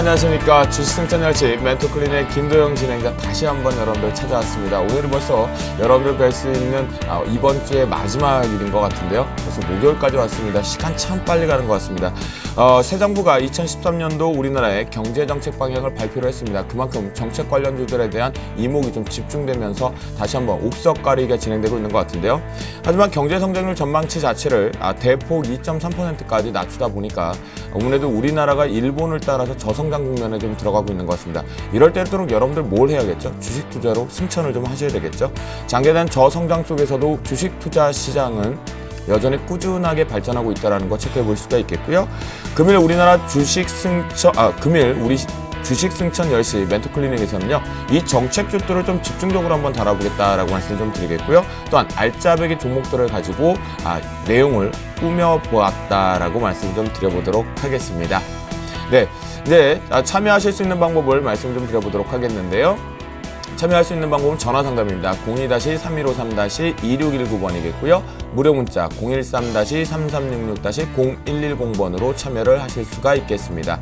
안녕하십니까. 주식승천열치 멘토클린의 김도영 진행자 다시 한번 여러분들 찾아왔습니다. 오늘은 벌써 여러분들 뵐 수 있는 이번 주의 마지막 일인 것 같은데요. 벌써 목요일까지 왔습니다. 시간 참 빨리 가는 것 같습니다. 새 정부가 2013년도 우리나라의 경제정책 방향을 발표를 했습니다. 그만큼 정책 관련주들에 대한 이목이 좀 집중되면서 다시 한번 옥석가리기가 진행되고 있는 것 같은데요. 하지만 경제성장률 전망치 자체를 대폭 2.3%까지 낮추다 보니까 아무래도 우리나라가 일본을 따라서 저성장 국면에 좀 들어가고 있는 것 같습니다. 이럴 때도록 여러분들 뭘 해야겠죠? 주식 투자로 승천을 좀 하셔야 되겠죠? 장기된 저성장 속에서도 주식 투자 시장은 여전히 꾸준하게 발전하고 있다는 거 체크해 볼 수가 있겠고요. 금일 우리나라 주식 승천, 주식 승천 10시 멘토클리닉에서는요, 이 정책주들을 좀 집중적으로 한번 다뤄보겠다라고 말씀 좀 드리겠고요. 또한 알짜배기 종목들을 가지고 내용을 꾸며보았다라고 말씀 좀 드려보도록 하겠습니다. 네, 이제 참여하실 수 있는 방법을 말씀 좀 드려보도록 하겠는데요. 참여할 수 있는 방법은 전화 상담입니다. 02-3153-2619번이겠고요. 무료 문자 013-3366-0110번으로 참여를 하실 수가 있겠습니다.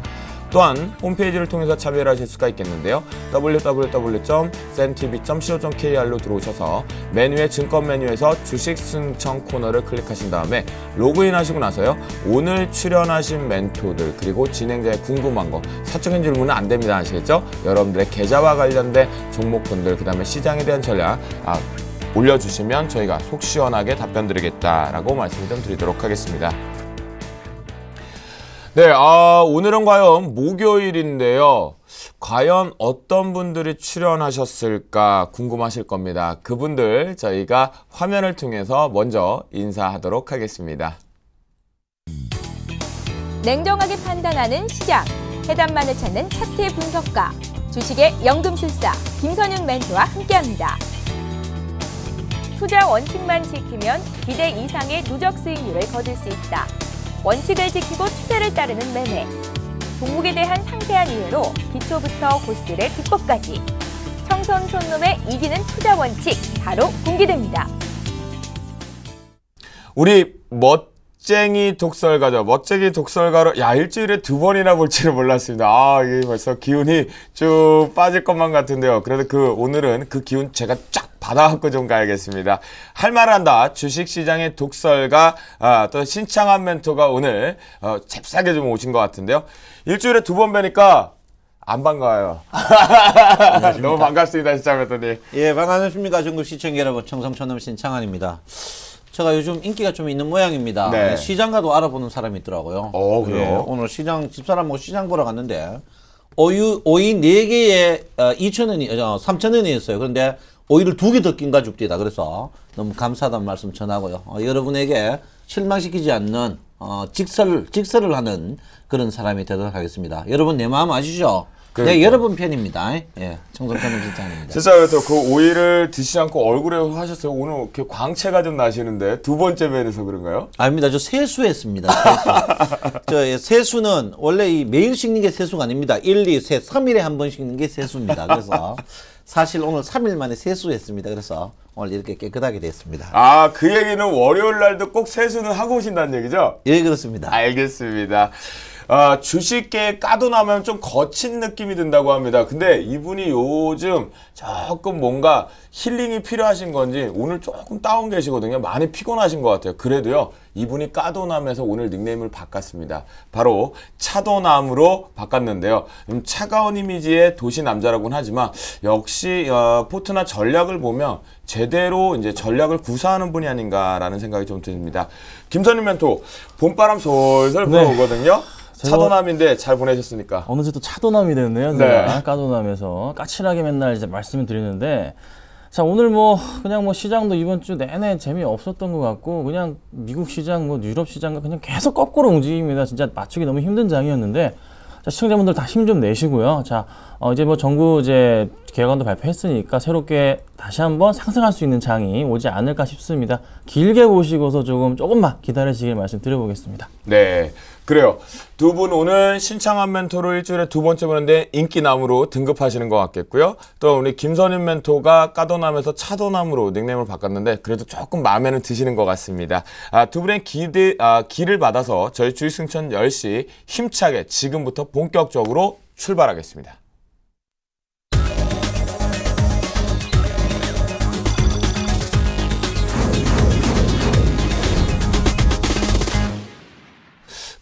또한 홈페이지를 통해서 참여를 하실 수가 있겠는데요. www.sentv.co.kr로 들어오셔서 메뉴의 증권 메뉴에서 주식 승천 코너를 클릭하신 다음에 로그인 하시고 나서요, 오늘 출연하신 멘토들 그리고 진행자의 궁금한 거, 사적인 질문은 안 됩니다. 아시겠죠? 여러분들의 계좌와 관련된 종목군들, 그 다음에 시장에 대한 전략 올려주시면 저희가 속 시원하게 답변 드리겠다라고 말씀 좀 드리도록 하겠습니다. 네, 오늘은 과연 목요일인데요. 과연 어떤 분들이 출연하셨을까 궁금하실 겁니다. 그분들 저희가 화면을 통해서 먼저 인사하도록 하겠습니다. 냉정하게 판단하는 시장, 해답만을 찾는 차트의 분석가, 주식의 연금술사 김선윤 멘토와 함께합니다. 투자 원칙만 지키면 기대 이상의 누적 수익률을 거둘 수 있다. 원칙을 지키고 추세를 따르는 매매, 종목에 대한 상세한 이해로 기초부터 고수들의 비법까지 청선 손놈의 이기는 투자 원칙 바로 공개됩니다. 우리 멋쟁이 독설가죠. 멋쟁이 독설가로 일주일에 2번이나 볼 줄은 몰랐습니다. 이게 벌써 기운이 쭉 빠질 것만 같은데요. 그래도 오늘은 그 기운 제가 쫙 받아갖고 좀 가야겠습니다. 할 말 한다. 주식시장의 독설가, 또 신창한 멘토가 오늘 잽싸게 좀 오신 것 같은데요. 일주일에 2번 뵈니까 안 반가워요. 너무 반갑습니다, 신창한 멘토님. 예, 반갑습니까, 전국 시청자 여러분. 청성천남 신창한입니다. 제가 요즘 인기가 좀 있는 모양입니다. 네. 시장가도 알아보는 사람이 있더라고요. 그래요? 예, 오늘 집사람하고 시장 보러 갔는데 오이 4개에 2,000원이, 3,000원이었어요. 그런데 오이를 2개 더 낀 가죽띠다. 그래서 너무 감사하다는 말씀 전하고요. 여러분에게 실망시키지 않는 직설을 하는 그런 사람이 되도록 하겠습니다. 여러분 내 마음 아시죠? 네, 여러분 편입니다. 예, 청성천남 신창입니다. 진짜 그 오이를 드시지 않고 얼굴에 하셨어요. 오늘 이렇게 광채가 좀 나시는데 2번째 뵈서 그런가요? 아닙니다. 저 세수했습니다. 세수는 원래 매일 씻는 게 세수가 아닙니다. 1, 2, 3, 3일에 한 번 씻는 게 세수입니다. 그래서 사실 오늘 3일 만에 세수했습니다. 그래서 오늘 이렇게 깨끗하게 됐습니다. 그 얘기는 월요일 날도 꼭 세수는 하고 오신다는 얘기죠? 예, 그렇습니다. 알겠습니다. 주식계에 까도나면 좀 거친 느낌이 든다고 합니다. 근데 이분이 요즘 조금 뭔가 힐링이 필요하신 건지 오늘 조금 다운 계시거든요. 많이 피곤하신 것 같아요. 그래도요, 이분이 까도남에서 오늘 닉네임을 바꿨습니다. 바로 차도남으로 바꿨는데요. 차가운 이미지의 도시 남자라고는 하지만 역시 포트나 전략을 보면 제대로 이제 전략을 구사하는 분이 아닌가라는 생각이 좀 듭니다. 김선윤 멘토, 봄바람 솔솔 불어오거든요. 차도남인데 잘 보내셨습니까? 어느새 또 차도남이 됐네요. 제가 까도남에서 까칠하게 맨날 이제 말씀을 드리는데, 자, 오늘 그냥 시장도 이번 주 내내 재미없었던 것 같고, 그냥 미국 시장, 유럽 시장과 그냥 계속 거꾸로 움직입니다. 진짜 맞추기 너무 힘든 장이었는데, 자, 시청자분들 다 힘 좀 내시고요. 자, 이제 정부 개혁안도 발표했으니까 새롭게 다시 한번 상승할 수 있는 장이 오지 않을까 싶습니다. 길게 보시고서 조금만 기다리시길 말씀드려보겠습니다. 네, 그래요. 두 분 오늘 신창한 멘토로 일주일에 2번째 보는데 인기남으로 등급하시는 것 같겠고요. 또 우리 김선윤 멘토가 까도남에서 차도남으로 닉네임을 바꿨는데 그래도 조금 마음에는 드시는 것 같습니다. 두 분의 기를 받아서 저희 주식승천 10시 힘차게 지금부터 본격적으로 출발하겠습니다.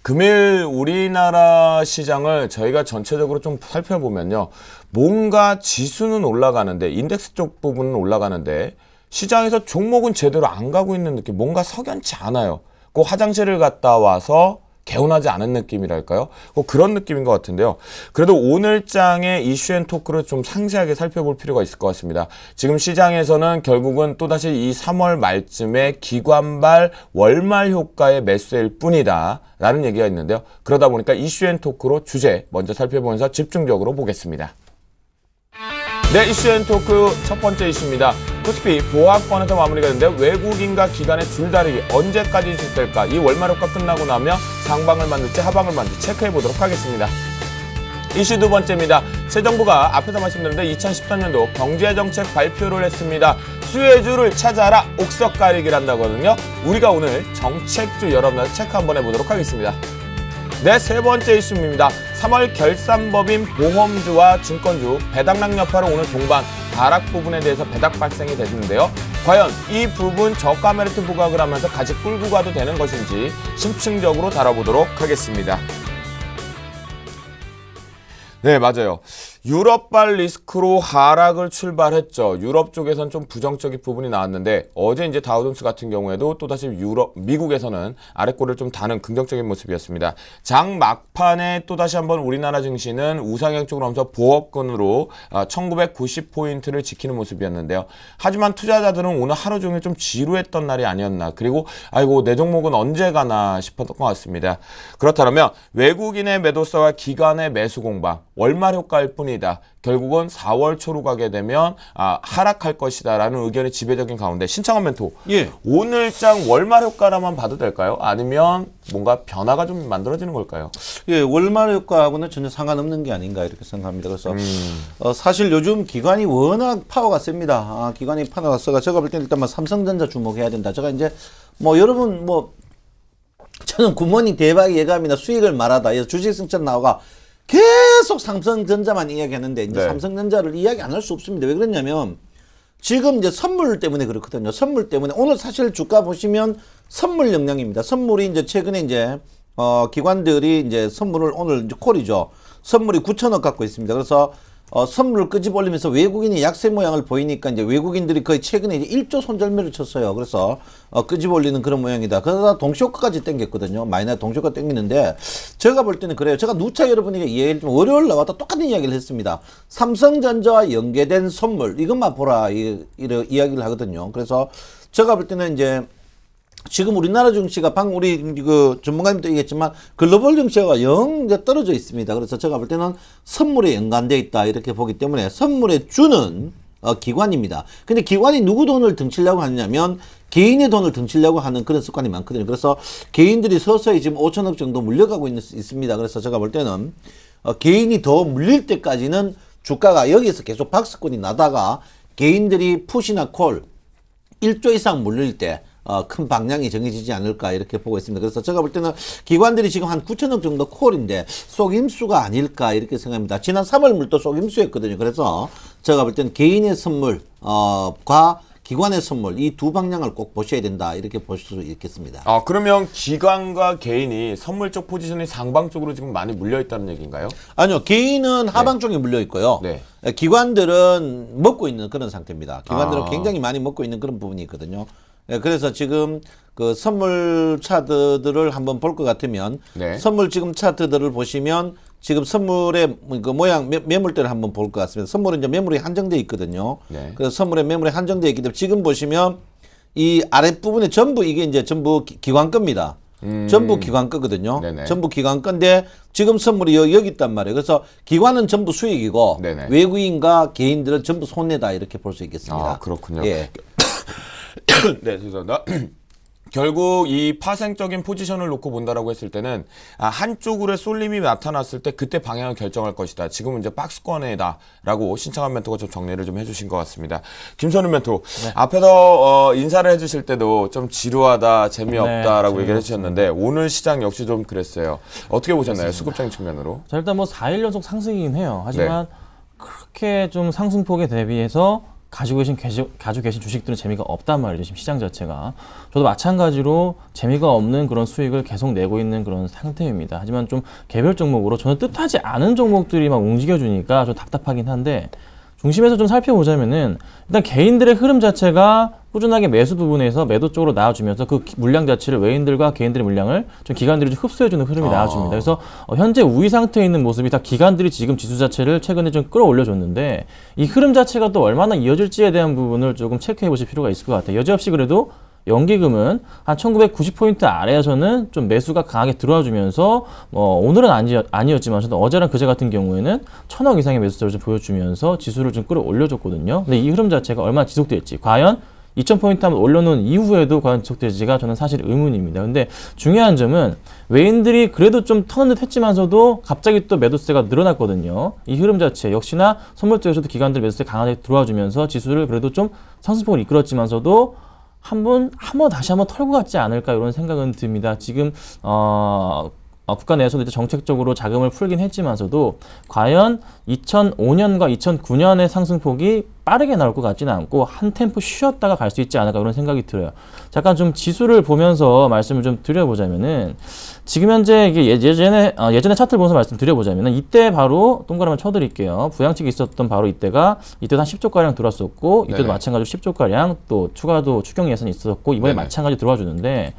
금일 우리나라 시장을 저희가 전체적으로 좀 살펴보면요. 뭔가 지수는 올라가는데 인덱스 쪽 부분은 올라가는데 시장에서 종목은 제대로 안 가고 있는 느낌, 뭔가 석연치 않아요. 그 화장실을 갔다 와서 개운하지 않은 느낌이랄까요? 그런 느낌인 것 같은데요. 그래도 오늘 장의 이슈앤토크를 좀 상세하게 살펴볼 필요가 있을 것 같습니다. 지금 시장에서는 결국은 또다시 이 3월 말쯤에 기관발 월말 효과의 매수일 뿐이다 라는 얘기가 있는데요. 그러다 보니까 이슈앤토크로 주제 먼저 살펴보면서 집중적으로 보겠습니다. 네, 이슈앤토크 첫 번째 이슈입니다. 코스피 보합권에서 마무리가 됐는데 외국인과 기관의 줄다리기 언제까지 있을까? 이 월말 효과 끝나고 나면 상방을 만들지 하방을 만들지 체크해 보도록 하겠습니다. 이슈 두 번째입니다. 새 정부가 앞에서 말씀드렸는데 2013년도 경제정책 발표를 했습니다. 수혜주를 찾아라 옥석 가리기를 한다거든요. 우리가 오늘 정책주 여러분들 체크 한번 해보도록 하겠습니다. 네, 세 번째 이슈입니다. 3월 결산법인 보험주와 증권주 배당락 여파로 오늘 동반 하락 부분에 대해서 배당 발생이 됐는데요. 과연 이 부분 저가 메리트 부각을 하면서 같이 끌고 가도 되는 것인지 심층적으로 다뤄보도록 하겠습니다. 네, 맞아요. 유럽발 리스크로 하락을 출발했죠. 유럽 쪽에서는 좀 부정적인 부분이 나왔는데 어제 이제 다우존스 같은 경우에도 또다시 미국에서는 아래꼬리를 좀 다는 긍정적인 모습이었습니다. 장 막판에 또다시 한번 우리나라 증시는 우상향 쪽으로 하면서 보합권으로 1990포인트를 지키는 모습이었는데요. 하지만 투자자들은 오늘 하루 종일 좀 지루했던 날이 아니었나. 그리고 아이고 내 종목은 언제 가나 싶었던 것 같습니다. 그렇다면 외국인의 매도세와 기관의 매수 공방, 월말 효과일 뿐이다. 결국은 4월 초로 가게 되면 하락할 것이다라는 의견이 지배적인 가운데 신창원 멘토, 예. 오늘장 월말 효과라만 봐도 될까요? 아니면 뭔가 변화가 좀 만들어지는 걸까요? 예, 월말 효과하고는 전혀 상관없는 게 아닌가 이렇게 생각합니다. 그래서 사실 요즘 기관이 워낙 파워가 셉니다. 기관이 파워가 세가 제가 볼 때는 일단 삼성전자 주목해야 된다. 제가 이제 여러분 저는 굿모닝 대박 예감이나 수익을 말하다. 주식 승천 나오가 계속 삼성전자만 이야기하는데 이제 네. 삼성전자를 이야기 안 할 수 없습니다. 왜 그러냐면 지금 이제 선물 때문에 그렇거든요. 선물 때문에 오늘 사실 주가 보시면 선물 영향입니다. 선물이 이제 최근에 이제 기관들이 이제 선물을 오늘 이제 콜이죠. 선물이 9천억 갖고 있습니다. 그래서 선물을 끄집어 올리면서 외국인이 약세 모양을 보이니까 이제 외국인들이 거의 최근에 이제 1조 손절매를 쳤어요. 그래서 끄집어 올리는 그런 모양이다. 그러다 동시효과까지 땡겼거든요. 마이너스 동시효과 땡기는데 제가 볼 때는 그래요. 제가 누차 여러분에게 이야기를 월요일 나왔다 똑같은 이야기를 했습니다. 삼성전자와 연계된 선물 이것만 보라 이런 이야기를 하거든요. 그래서 제가 볼 때는 이제 지금 우리나라 증시가 방금 우리 그 전문가님도 얘기했지만 글로벌 증시가 영 떨어져 있습니다. 그래서 제가 볼 때는 선물에 연관되어 있다 이렇게 보기 때문에 선물에 주는 기관입니다. 근데 기관이 누구 돈을 등치려고 하냐면 개인의 돈을 등치려고 하는 그런 습관이 많거든요. 그래서 개인들이 서서히 지금 5천억 정도 물려가고 있습니다. 그래서 제가 볼 때는 개인이 더 물릴 때까지는 주가가 여기서 계속 박스권이 나다가 개인들이 풋이나 콜 1조 이상 물릴 때 큰 방향이 정해지지 않을까 이렇게 보고 있습니다. 그래서 제가 볼 때는 기관들이 지금 한 9천억 정도 콜인데 속임수가 아닐까 이렇게 생각합니다. 지난 3월 물도 속임수였거든요. 그래서 제가 볼 때는 개인의 선물 과 기관의 선물 이 두 방향을 꼭 보셔야 된다 이렇게 보실 수 있겠습니다. 그러면 기관과 개인이 선물 쪽 포지션이 상방 쪽으로 지금 많이 물려 있다는 얘기인가요? 아니요, 개인은 하방 쪽에 물려 있고요. 네. 기관들은 먹고 있는 그런 상태입니다. 기관들은 아. 굉장히 많이 먹고 있는 그런 부분이 있거든요. 그래서 지금 그 선물 차트들을 한번 볼 것 같으면 네. 선물 지금 차트들을 보시면 지금 선물의 그 모양 매물대를 한번 볼 것 같습니다. 선물은 이제 매물이 한정돼 있거든요. 네. 그래서 선물의 매물이 한정돼 있기 때문에 지금 보시면 이 아랫부분에 전부 이게 이제 전부 기관 겁니다. 전부 기관 거거든요. 네네. 전부 기관 건데 지금 선물이 여기 있단 말이에요. 그래서 기관은 전부 수익이고 네네. 외국인과 개인들은 전부 손해다 이렇게 볼 수 있겠습니다. 그렇군요. 예. 네, 죄송합니다. 결국 이 파생적인 포지션을 놓고 본다라고 했을 때는 한쪽으로의 쏠림이 나타났을 때 그때 방향을 결정할 것이다. 지금은 이제 박스권에다라고 신창환 멘토가 좀 정리를 좀 해주신 것 같습니다. 김선우 멘토 앞에서 인사를 해주실 때도 좀 지루하다, 재미없다라고 네, 얘기를 해주셨는데 오늘 시장 역시 좀 그랬어요. 어떻게 보셨나요? 수급적인 측면으로? 자, 일단 뭐 4일 연속 상승이긴 해요. 하지만 그렇게 좀 상승폭에 대비해서 가지고 계신 주식들은 재미가 없단 말이죠. 지금 시장 자체가. 저도 마찬가지로 재미가 없는 그런 수익을 계속 내고 있는 그런 상태입니다. 하지만 좀 개별 종목으로 저는 뜻하지 않은 종목들이 막 움직여주니까 좀 답답하긴 한데 중심에서 좀 살펴보자면은 일단 개인들의 흐름 자체가 꾸준하게 매수 부분에서 매도 쪽으로 나와주면서 그 물량 자체를 외인들과 개인들의 물량을 좀 기관들이 좀 흡수해주는 흐름이 나와줍니다. 그래서 현재 우위 상태에 있는 모습이 다 기관들이 지금 지수 자체를 최근에 좀 끌어올려줬는데 이 흐름 자체가 또 얼마나 이어질지에 대한 부분을 조금 체크해 보실 필요가 있을 것 같아요. 여지없이 그래도 연기금은 한 1990포인트 아래에서는 좀 매수가 강하게 들어와주면서 오늘은 아니었지만 어제랑 그제 같은 경우에는 1000억 이상의 매수세를 좀 보여주면서 지수를 좀 끌어올려줬거든요. 근데 이 흐름 자체가 얼마나 지속될지 과연 2000포인트 한번 올려놓은 이후에도 과연 지속될지가 저는 사실 의문입니다. 근데 중요한 점은 외인들이 그래도 좀 터는 듯 했지만서도 갑자기 또 매도세가 늘어났거든요. 이 흐름 자체 역시나 선물 쪽에서도 기관들 매도세 강하게 들어와주면서 지수를 그래도 좀 상승폭을 이끌었지만서도 다시 한번 털고 갔지 않을까 이런 생각은 듭니다. 지금 국가 내에서도 이제 정책적으로 자금을 풀긴 했지만서도 과연 2005년과 2009년의 상승폭이 빠르게 나올 것 같지는 않고 한 템포 쉬었다가 갈 수 있지 않을까 그런 생각이 들어요. 잠깐 좀 지수를 보면서 말씀을 좀 드려보자면은 지금 현재 이게 예전에 차트를 보면서 말씀드려보자면은 이때 바로 동그라미 쳐드릴게요. 부양책이 있었던 바로 이때도 한 10조 가량 들어왔었고 이때도 네네. 마찬가지로 10조 가량 또 추가도 추경 예산이 있었고 이번에 네네. 마찬가지로 들어와 주는데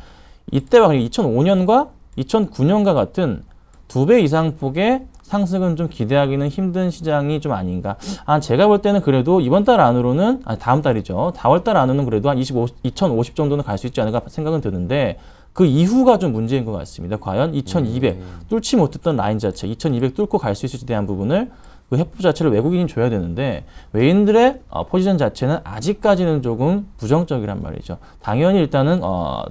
이때와 2005년과 2009년과 같은 2배 이상 폭의 상승은 좀 기대하기는 힘든 시장이 좀 아닌가. 제가 볼 때는 그래도 이번 달 안으로는, 다음 달이죠. 4월 달 안으로는 그래도 한 2050 정도는 갈 수 있지 않을까 생각은 드는데 그 이후가 좀 문제인 것 같습니다. 과연 2200 뚫지 못했던 라인 자체, 2200 뚫고 갈 수 있을지 대한 부분을 그 회복 자체를 외국인이 줘야 되는데 외인들의 포지션 자체는 아직까지는 조금 부정적이란 말이죠. 당연히 일단은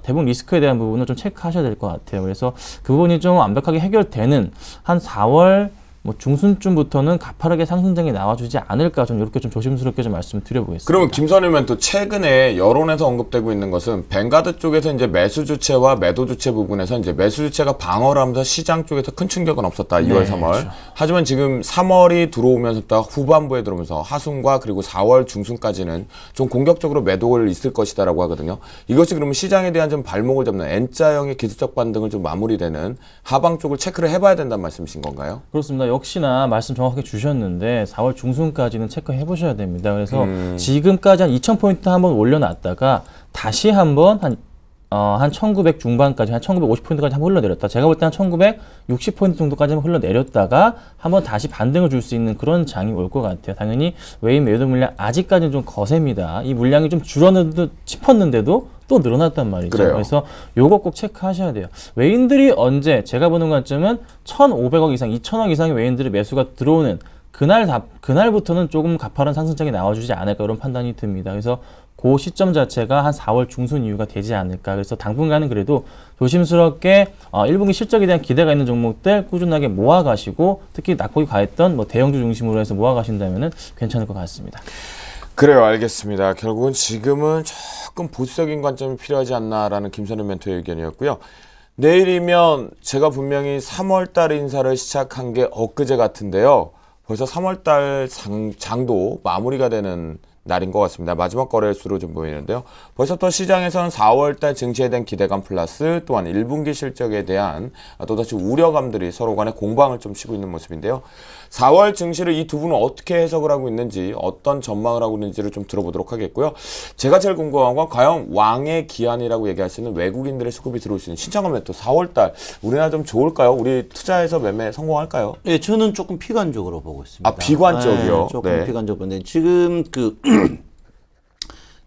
대부분 리스크에 대한 부분을 좀 체크하셔야 될 것 같아요. 그래서 그 부분이 좀 완벽하게 해결되는 한 4월 중순쯤부터는 가파르게 상승장이 나와주지 않을까 좀 이렇게 좀 조심스럽게 좀 말씀드려보겠습니다. 그러면 김선우면 또 최근에 여론에서 언급되고 있는 것은 뱅가드 쪽에서 이제 매수 주체와 매도 주체 부분에서 이제 매수 주체가 방어를 하면서 시장 쪽에서 큰 충격은 없었다. 2월, 3월. 그렇죠. 하지만 지금 3월이 들어오면서 또 후반부에 들어오면서 하순과 그리고 4월 중순까지는 좀 공격적으로 매도를 있을 것이다라고 하거든요. 이것이 그러면 시장에 대한 좀 발목을 잡는 N자형의 기술적 반등을 좀 마무리되는 하방 쪽을 체크를 해봐야 된다는 말씀이신 건가요? 그렇습니다. 역시나 말씀 정확하게 주셨는데 4월 중순까지는 체크해 보셔야 됩니다. 그래서 지금까지 한 2000포인트 한번 올려놨다가 다시 한번 한 1900 중반까지 한 1950포인트까지 한번 흘러내렸다. 제가 볼 때 한 1960포인트 정도까지 한번 흘러내렸다가 한번 다시 반등을 줄 수 있는 그런 장이 올 것 같아요. 당연히 외인 매도 물량 아직까지는 좀 거셉니다. 이 물량이 좀 줄었는데도 싶었는데도 또 늘어났단 말이죠. 그래요. 그래서 요거 꼭 체크하셔야 돼요. 외인들이 언제 제가 보는 관점은 1,500억 이상, 2,000억 이상의 외인들의 매수가 들어오는 그날부터는 조금 가파른 상승장이 나와주지 않을까 이런 판단이 듭니다. 그래서 그 시점 자체가 한 4월 중순 이후가 되지 않을까. 그래서 당분간은 그래도 조심스럽게 1분기 실적에 대한 기대가 있는 종목들 꾸준하게 모아가시고 특히 낙폭이 과했던 대형주 중심으로 해서 모아가신다면 괜찮을 것 같습니다. 그래요. 알겠습니다. 결국은 지금은 조금 보수적인 관점이 필요하지 않나라는 김선우 멘토의 의견이었고요. 내일이면 제가 분명히 3월달 인사를 시작한 게 엊그제 같은데요. 벌써 3월달 장도 마무리가 되는 날인 것 같습니다. 마지막 거래수로 좀 보이는데요. 벌써 또 시장에서는 4월달 증시에 대한 기대감 플러스 또한 1분기 실적에 대한 또다시 우려감들이 서로 간에 공방을 좀 치고 있는 모습인데요. 4월 증시를 이 두 분은 어떻게 해석을 하고 있는지 어떤 전망을 하고 있는지를 좀 들어보도록 하겠고요. 제가 제일 궁금한 건 과연 왕의 기한이라고 얘기할 수 있는 외국인들의 수급이 들어올 수 있는 신창원 멘토 4월달 우리나라 좀 좋을까요? 우리 투자해서 매매 성공할까요? 예, 저는 조금 비관적으로 보고 있습니다. 비관적이요? 네, 조금 네. 비관적으로 보는데 지금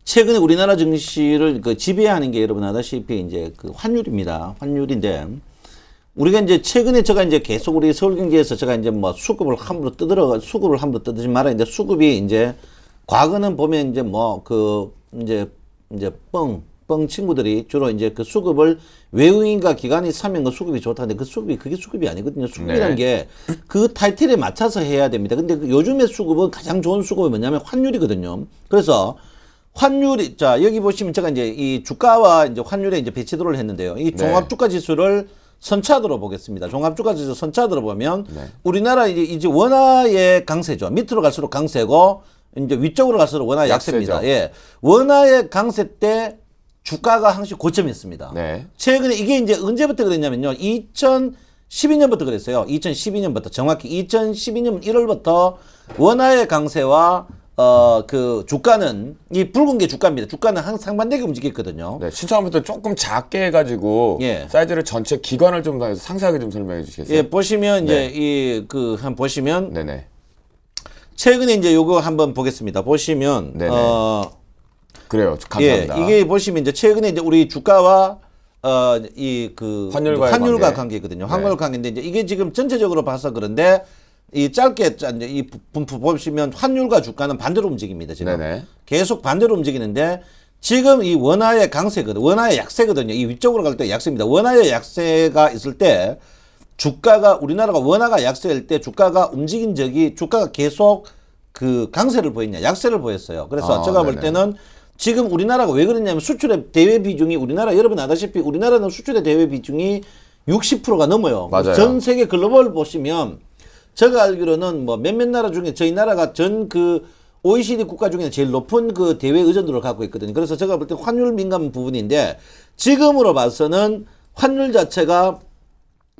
최근에 우리나라 증시를 지배하는 게 여러분 아다시피 이제 환율입니다. 환율인데 우리가 이제 최근에 제가 이제 계속 우리 서울경제에서 제가 이제 수급을 함부로 떠들지 말아야 수급이 이제 과거는 보면 이제 이제 학번 친구들이 주로 이제 그 수급을 외국인과 기관이 사면 그 수급이 좋다는데 그 수급이 그게 수급이 아니거든요. 수급이라는 게 그 타이틀에 맞춰서 해야 됩니다. 근데 그 요즘의 수급은 가장 좋은 수급이 뭐냐면 환율이거든요. 그래서 환율이 자 여기 보시면 제가 이제 이 주가와 이제 환율에 이제 배치도를 했는데요. 이 종합주가 지수를 선차도로 보겠습니다. 종합주가 지수 선차도로 보면 우리나라 이제 원화의 강세죠. 밑으로 갈수록 강세고 이제 위쪽으로 갈수록 원화 약세입니다. 약세죠. 예, 원화의 강세 때 주가가 항상 고점이었습니다. 네. 최근에 이게 이제 언제부터 그랬냐면요. 2012년부터 그랬어요. 2012년부터 정확히 2012년 1월부터 원화의 강세와 그 주가는 이 붉은 게 주가입니다. 주가는 항상 상반되게 움직였거든요. 네, 신청부터 조금 작게 해가지고 예. 사이즈를 전체 기관을 좀 더 상세하게 좀 설명해 주시겠어요? 예, 보시면 네. 이제 이 그 한 보시면 네네. 최근에 이제 요거 한번 보겠습니다. 보시면 네네. 그래요. 예, 감사합니다. 이게 보시면 이제 최근에 이제 우리 주가와 이 그 환율과의 환율과 관계. 관계거든요. 네. 환율 관계인데 이제 이게 지금 전체적으로 봐서 그런데 이 짧게 이제 이 분포 보시면 환율과 주가는 반대로 움직입니다. 지금 네네. 계속 반대로 움직이는데 지금 이 원화의 강세거든, 원화의 약세거든요. 이 위쪽으로 갈 때 약세입니다. 원화의 약세가 있을 때 주가가 우리나라가 원화가 약세일 때 주가가 움직인 적이 주가가 계속 그 강세를 보였냐, 약세를 보였어요. 그래서 제가 볼 네네. 때는 지금 우리나라가 왜 그러냐면 수출의 대외 비중이 우리나라 여러분 아다시피 우리나라는 수출의 대외 비중이 60%가 넘어요. 맞아요. 전 세계 글로벌 보시면 제가 알기로는 뭐 몇몇 나라 중에 저희 나라가 전 그 OECD 국가 중에 제일 높은 그 대외 의존도를 갖고 있거든요. 그래서 제가 볼 때 환율 민감 부분인데 지금으로 봐서는 환율 자체가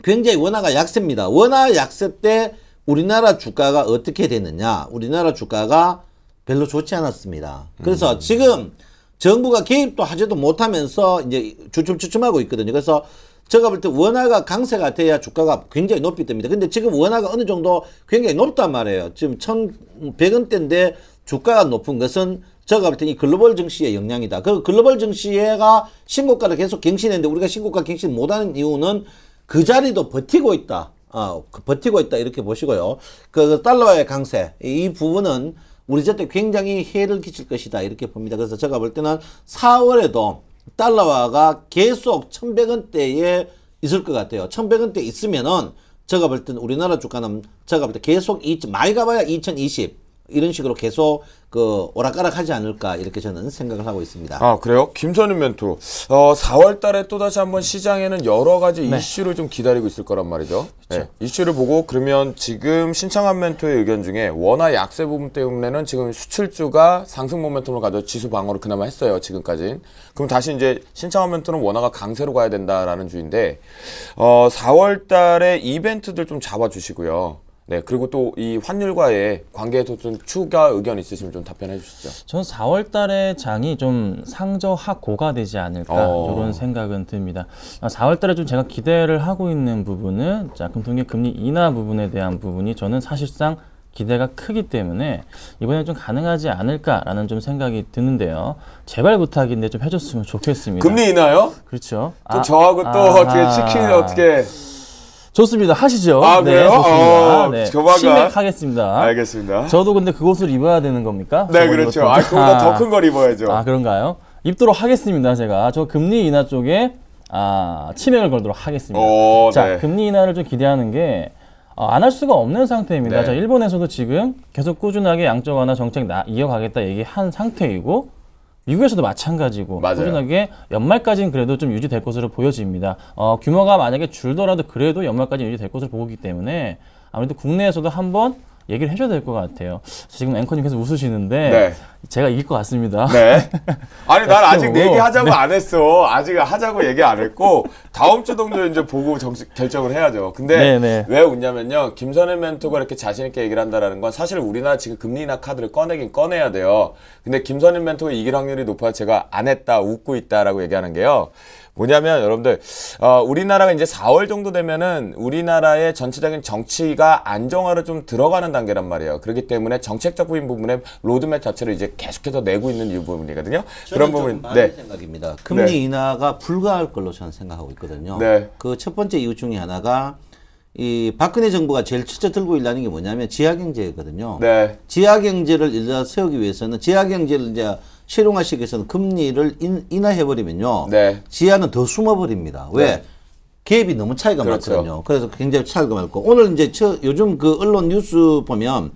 굉장히 원화가 약세입니다. 원화 약세 때 우리나라 주가가 어떻게 됐느냐? 우리나라 주가가 별로 좋지 않았습니다. 그래서 지금 정부가 개입도 하지도 못하면서 이제 주춤주춤하고 있거든요. 그래서 제가 볼 때 원화가 강세가 돼야 주가가 굉장히 높이 뜹니다. 근데 지금 원화가 어느 정도 굉장히 높단 말이에요. 지금 1,100원대인데 주가가 높은 것은 제가 볼 때 이 글로벌 증시의 영향이다. 그 글로벌 증시가 신고가를 계속 갱신했는데 우리가 신고가 갱신 못하는 이유는 그 자리도 버티고 있다. 버티고 있다 이렇게 보시고요. 그 달러의 강세 이 부분은 우리 저때 굉장히 해를 끼칠 것이다 이렇게 봅니다. 그래서 제가 볼 때는 4월에도 달러화가 계속 1,100원대에 있을 것 같아요. 1,100원대 있으면은 제가 볼 때는 우리나라 주가는 제가 볼 때 계속 많이 가봐야 2020 이런 식으로 계속 그 오락가락 하지 않을까 이렇게 저는 생각을 하고 있습니다. 아, 그래요? 김선윤 멘토. 4월 달에 또다시 한번 시장에는 여러 가지 이슈를 좀 기다리고 있을 거란 말이죠. 네. 이슈를 보고 그러면 지금 신창한 멘토의 의견 중에 원화 약세 부분 때문에는 지금 수출주가 상승 모멘텀을 가져 지수 방어를 그나마 했어요. 지금까지는. 그럼 다시 이제 신창한 멘토는 원화가 강세로 가야 된다라는 주인데 4월 달에 이벤트들 좀 잡아주시고요. 네, 그리고 또 이 환율과의 관계에서 좀 추가 의견 있으시면 좀 답변해 주시죠. 전 4월 달에 장이 좀 상저하고가 되지 않을까 이런 생각은 듭니다. 4월 달에 좀 제가 기대를 하고 있는 부분은 자, 금통위 금리 인하 부분에 대한 부분이 저는 사실상 기대가 크기 때문에 이번에 좀 가능하지 않을까라는 좀 생각이 드는데요. 제발 부탁인데 좀 해줬으면 좋겠습니다. 금리 인하요? 그렇죠. 또 저하고 또 어떻게 치킨을 어떻게 좋습니다. 하시죠. 아, 네, 그래요? 좋습니다. 네. 조만간. 신맥하겠습니다. 알겠습니다. 저도 근데 그 옷을 입어야 되는 겁니까? 네, 그렇죠. 그보다 더 큰 걸 입어야죠. 아, 그런가요? 입도록 하겠습니다. 제가 저 금리 인하 쪽에 치맥을 걸도록 하겠습니다. 자, 네. 금리 인하를 좀 기대하는 게 안 할 수가 없는 상태입니다. 네. 자, 일본에서도 지금 계속 꾸준하게 양적 완화 정책 이어가겠다 얘기한 상태이고 미국에서도 마찬가지고 맞아요. 꾸준하게 연말까지는 그래도 좀 유지될 것으로 보여집니다. 규모가 만약에 줄더라도 그래도 연말까지 유지될 것으로 보기 때문에 아무래도 국내에서도 한번 얘기를 해줘야 될 것 같아요. 지금 앵커님 계속 웃으시는데 네. 제가 이길 것 같습니다. 네. 아니, 난 아직 그렇죠. 얘기하자고 안 했어. 아직 하자고 얘기 안 했고, 다음 주 정도 이제 보고 결정을 해야죠. 근데 네네. 왜 웃냐면요. 김선일 멘토가 이렇게 자신있게 얘기를 한다는 건 사실 우리나라 지금 금리 인하 카드를 꺼내긴 꺼내야 돼요. 근데 김선일 멘토가 이길 확률이 높아 제가 안 했다, 웃고 있다라고 얘기하는 게요. 뭐냐면 여러분들 우리나라가 이제 4월 정도 되면은 우리나라의 전체적인 정치가 안정화로 좀 들어가는 단계란 말이에요. 그렇기 때문에 정책적인 부분에 로드맵 자체를 이제 계속해서 내고 있는 이 부분이거든요. 그런 부분. 네. 생각입니다. 금리 인하가 불가할 걸로 저는 생각하고 있거든요. 네. 그 첫 번째 이유 중에 하나가 이 박근혜 정부가 제일 첫째 들고 일하는 게 뭐냐면 지하경제거든요. 네. 지하경제를 일단 세우기 위해서는 지하경제를 이제 실용화 시기에서는 금리를 인하해버리면요. 네. 지하는 더 숨어버립니다. 왜? 네. 갭이 너무 차이가 그렇죠. 많거든요. 그래서 굉장히 차이가 많고 오늘 이제 요즘 그 언론 뉴스 보면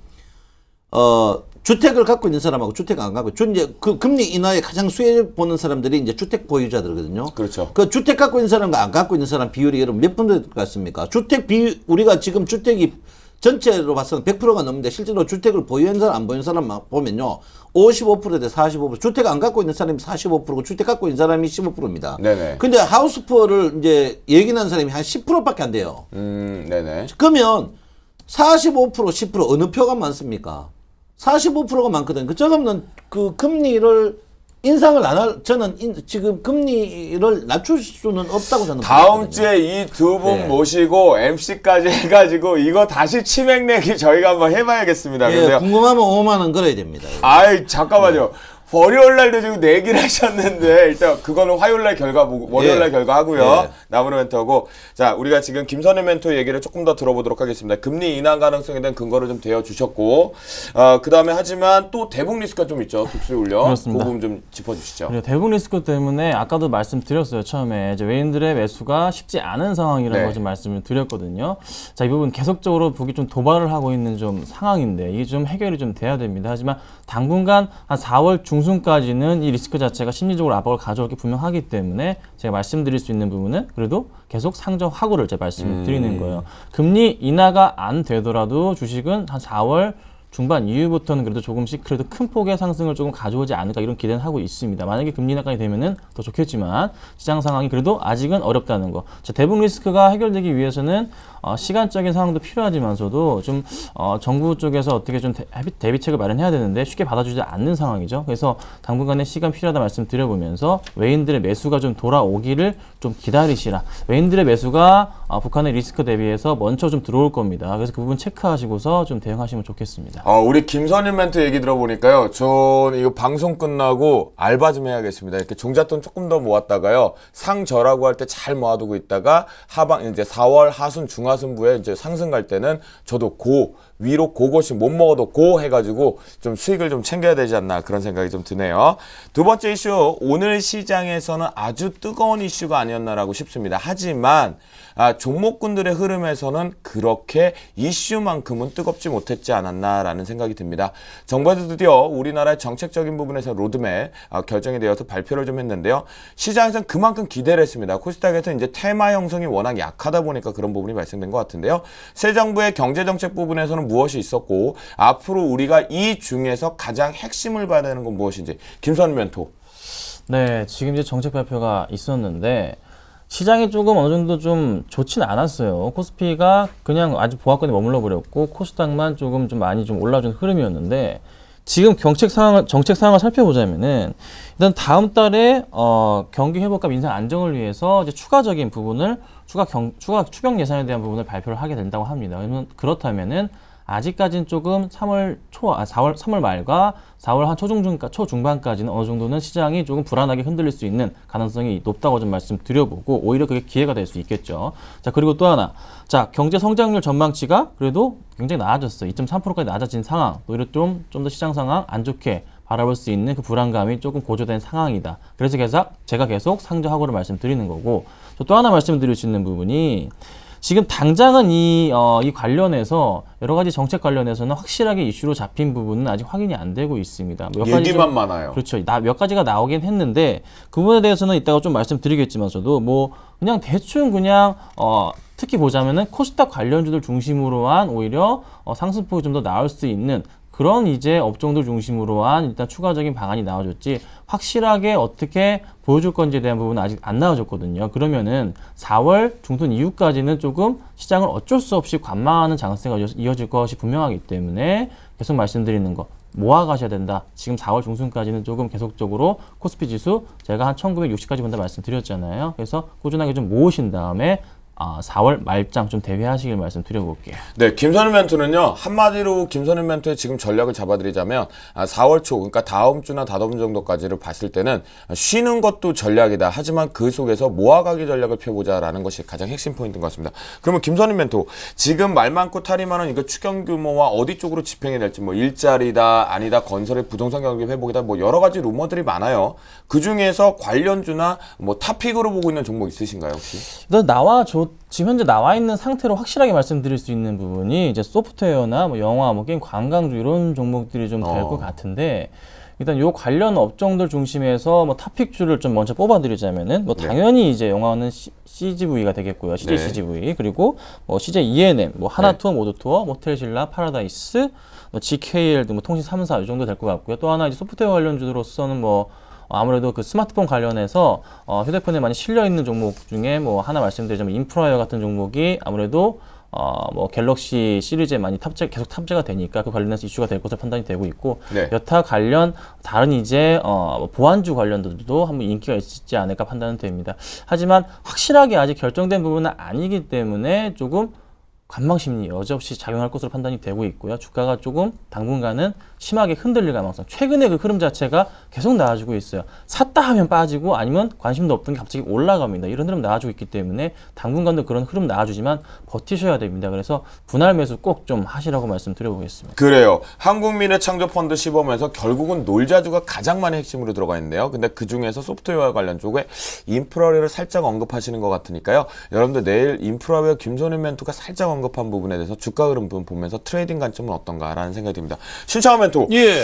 주택을 갖고 있는 사람하고 주택 안 갖고 이제 그 금리 인하에 가장 수혜 보는 사람들이 이제 주택 보유자들거든요. 그렇죠. 그 주택 갖고 있는 사람과 안 갖고 있는 사람 비율이 여러분 몇 분 될 것 같습니까? 주택 비율 우리가 지금 주택이 전체로 봐서는 100%가 넘는데 실제로 주택을 보유한 사람 안 보유한 사람만 보면요. 55%대 45%. 주택 안 갖고 있는 사람이 45%고 주택 갖고 있는 사람이 15%입니다. 네네. 근데 하우스포를 이제 얘기하는 사람이 한 10%밖에 안 돼요. 네네. 그러면 45% 10% 어느 표가 많습니까? 45%가 많거든요. 그쪽은 그 금리를 인상을 안 할, 저는 지금 금리를 낮출 수는 없다고 저는 다음 보거든요. 주에 이 두 분 네. 모시고 MC까지 해가지고 이거 다시 치맥 내기 저희가 한번 해봐야겠습니다. 예, 근데요. 궁금하면 5만 원 걸어야 됩니다. 아이, 잠깐만요. 월요일 날도 지금 내기를 하셨는데 일단 그거는 화요일 날 결과 보고 월요일 날 예. 결과 하고요. 예. 나무로 멘토고 자 우리가 지금 김선일 멘토 얘기를 조금 더 들어보도록 하겠습니다. 금리 인하 가능성에 대한 근거를 좀 대어 주셨고 그 다음에 하지만 또 대북 리스크가 좀 있죠. 깁스를 올려. 그렇습니다. 그 부분 좀 짚어주시죠. 그리고 대북 리스크 때문에 아까도 말씀드렸어요. 처음에 이제 외인들의 매수가 쉽지 않은 상황이라는 네. 걸 좀 말씀을 드렸거든요. 자, 이 부분 계속적으로 북이 좀 도발을 하고 있는 좀 상황인데 이게 좀 해결이 좀 돼야 됩니다. 하지만 당분간 한 4월 중순까지는 이 리스크 자체가 심리적으로 압박을 가져올 게 분명하기 때문에 제가 말씀드릴 수 있는 부분은 그래도 계속 상정하고를 제가 말씀을 드리는 거예요. 금리 인하가 안 되더라도 주식은 한 4월 중반 이후부터는 그래도 조금씩 그래도 큰 폭의 상승을 조금 가져오지 않을까 이런 기대는 하고 있습니다. 만약에 금리 인하까지 되면은 더 좋겠지만 시장 상황이 그래도 아직은 어렵다는 거. 자, 대북 리스크가 해결되기 위해서는 시간적인 상황도 필요하지만서도 좀 정부 쪽에서 어떻게 좀 대비책을 마련해야 되는데 쉽게 받아주지 않는 상황이죠. 그래서 당분간의 시간 필요하다 말씀드려보면서 외인들의 매수가 좀 돌아오기를 좀 기다리시라. 외인들의 매수가 북한의 리스크 대비해서 먼저 좀 들어올 겁니다. 그래서 그 부분 체크하시고서 좀 대응하시면 좋겠습니다. 우리 김선일 멘토 얘기 들어보니까요. 전 이거 방송 끝나고 알바 좀 해야겠습니다. 이렇게 종잣돈 조금 더 모았다가요. 상저라고 할 때 잘 모아두고 있다가 하방 이제 4월 하순 중하순부에 이제 상승 갈 때는 저도 위로 그것이 못 먹어도 해가지고 좀 수익을 좀 챙겨야 되지 않나 그런 생각이 좀 드네요. 두 번째 이슈, 오늘 시장에서는 아주 뜨거운 이슈가 아니었나라고 싶습니다. 하지만 종목군들의 흐름에서는 그렇게 이슈만큼은 뜨겁지 못했지 않았나라는 생각이 듭니다. 정부에서 드디어 우리나라의 정책적인 부분에서 로드맵 결정이 되어서 발표를 좀 했는데요. 시장에서는 그만큼 기대를 했습니다. 코스닥에서 이제 테마 형성이 워낙 약하다 보니까 그런 부분이 발생된 것 같은데요. 새 정부의 경제정책 부분에서는 무엇이 있었고 앞으로 우리가 이 중에서 가장 핵심을 봐야 되는 건 무엇인지 김선일 멘토. 네, 지금 이제 정책 발표가 있었는데 시장이 조금 어느 정도 좀 좋지는 않았어요. 코스피가 그냥 아주 보합권에 머물러 버렸고 코스닥만 조금 좀 많이 좀 올라준 흐름이었는데 지금 정책 상황을 살펴보자면은 일단 다음 달에 경기 회복과 민생 안정을 위해서 이제 추가적인 부분을 추경 예산에 대한 부분을 발표를 하게 된다고 합니다. 그렇다면은 아직까지는 조금 3월 말과 4월 한 초중반까지는 어느 정도는 시장이 조금 불안하게 흔들릴 수 있는 가능성이 높다고 좀 말씀드려보고 오히려 그게 기회가 될 수 있겠죠. 자, 그리고 또 하나. 자, 경제 성장률 전망치가 그래도 굉장히 나아졌어요. 2.3%까지 낮아진 상황. 오히려 좀 더 시장 상황 안 좋게 바라볼 수 있는 그 불안감이 조금 고조된 상황이다. 그래서 제가 계속 상저하고를 말씀드리는 거고 또 하나 말씀드릴 수 있는 부분이 지금 당장은 이 관련해서 여러 가지 정책 관련해서는 확실하게 이슈로 잡힌 부분은 아직 확인이 안 되고 있습니다. 얘기만 많아요. 그렇죠. 몇 가지가 나오긴 했는데 그 부분에 대해서는 이따가 좀 말씀드리겠지만서도 뭐 그냥 대충 특히 보자면은 코스닥 관련주들 중심으로 한 오히려 상승폭이 좀 더 나올 수 있는 그런 이제 업종들 중심으로 한 일단 추가적인 방안이 나와줬지 확실하게 어떻게 보여줄 건지에 대한 부분은 아직 안 나와줬거든요. 그러면은 4월 중순 이후까지는 조금 시장을 어쩔 수 없이 관망하는 장세가 이어질 것이 분명하기 때문에 계속 말씀드리는 거 모아가셔야 된다. 지금 4월 중순까지는 조금 계속적으로 코스피 지수 제가 한 1960까지 본다 말씀드렸잖아요. 그래서 꾸준하게 좀 모으신 다음에 4월 말장 좀 대비하시길 말씀드려볼게요. 네, 김선일 멘토는요, 한마디로 김선일 멘토의 지금 전략을 잡아드리자면, 4월 초, 그러니까 다음 주나 다다음 정도까지를 봤을 때는 쉬는 것도 전략이다. 하지만 그 속에서 모아가기 전략을 펴보자라는 것이 가장 핵심 포인트인 것 같습니다. 그러면 김선일 멘토, 지금 말 많고 탈이 많은 이거 추경 규모와 어디 쪽으로 집행이 될지, 뭐 일자리다, 아니다, 건설의 부동산 경기 회복이다, 뭐 여러 가지 루머들이 많아요. 그 중에서 관련주나 뭐 탑픽으로 보고 있는 종목 있으신가요, 혹시? 일단 지금 현재 나와 있는 상태로 확실하게 말씀드릴 수 있는 부분이 이제 소프트웨어나 뭐 영화, 뭐 게임, 관광주 이런 종목들이 좀 될 것 같은데, 일단 요 관련 업종들 중심에서 뭐 탑픽주를 좀 먼저 뽑아드리자면은 뭐 당연히 이제 영화는 CGV가 되겠고요. CJ CGV, 그리고 뭐 CJ ENM, 뭐 하나투어, 모두투어, 모텔신라, 파라다이스, 뭐 GKL 등 뭐 통신 3사 이 정도 될 것 같고요. 또 하나 이제 소프트웨어 관련주로서는 뭐 아무래도 그 스마트폰 관련해서 휴대폰에 많이 실려 있는 종목 중에 뭐 하나 말씀드리자면 인프라웨어 같은 종목이 아무래도 뭐 갤럭시 시리즈에 많이 계속 탑재가 되니까 그 관련해서 이슈가 될 것으로 판단이 되고 있고, 여타 관련 다른 이제 보안주 관련들도 한번 인기가 있지 않을까 판단은 됩니다. 하지만 확실하게 아직 결정된 부분은 아니기 때문에 조금 관망심리 여지없이 작용할 것으로 판단이 되고 있고요. 주가가 조금 당분간은 심하게 흔들릴 가능성, 최근에 그 흐름 자체가 계속 나와주고 있어요. 샀다 하면 빠지고 아니면 관심도 없던 게 갑자기 올라갑니다. 이런 흐름 나와주고 있기 때문에 당분간도 그런 흐름 나와주지만 버티셔야 됩니다. 그래서 분할 매수 꼭 좀 하시라고 말씀드려보겠습니다. 그래요. 한국미래창조펀드 시범에서 결국은 놀자주가 가장 많이 핵심으로 들어가 있는데요. 근데 그 중에서 소프트웨어 관련 쪽에 인프라웨어를 살짝 언급하시는 것 같으니까요. 여러분들 내일 인프라웨어 김선일 멘토가 살짝 언급한 부분에 대해서 주가 흐름 보면서 트레이딩 관점은 어떤가라는 생각이 듭니다. 신창원 멘토. 예.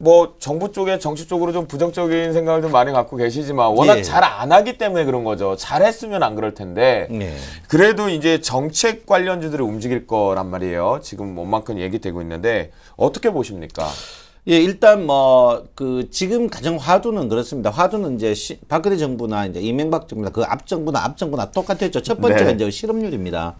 뭐 정부 쪽에 정치 쪽으로 좀 부정적인 생각을 좀 많이 갖고 계시지만 워낙 잘 안 하기 때문에 그런 거죠. 잘했으면 안 그럴 텐데. 그래도 이제 정책 관련주들이 움직일 거란 말이에요. 지금 원만큼 얘기되고 있는데 어떻게 보십니까? 예, 일단 지금 가장 화두는 그렇습니다. 화두는 이제 박근혜 정부나 이제 이명박 정부나 그 앞 정부나 똑같았죠. 첫 번째가 이제 실업률입니다.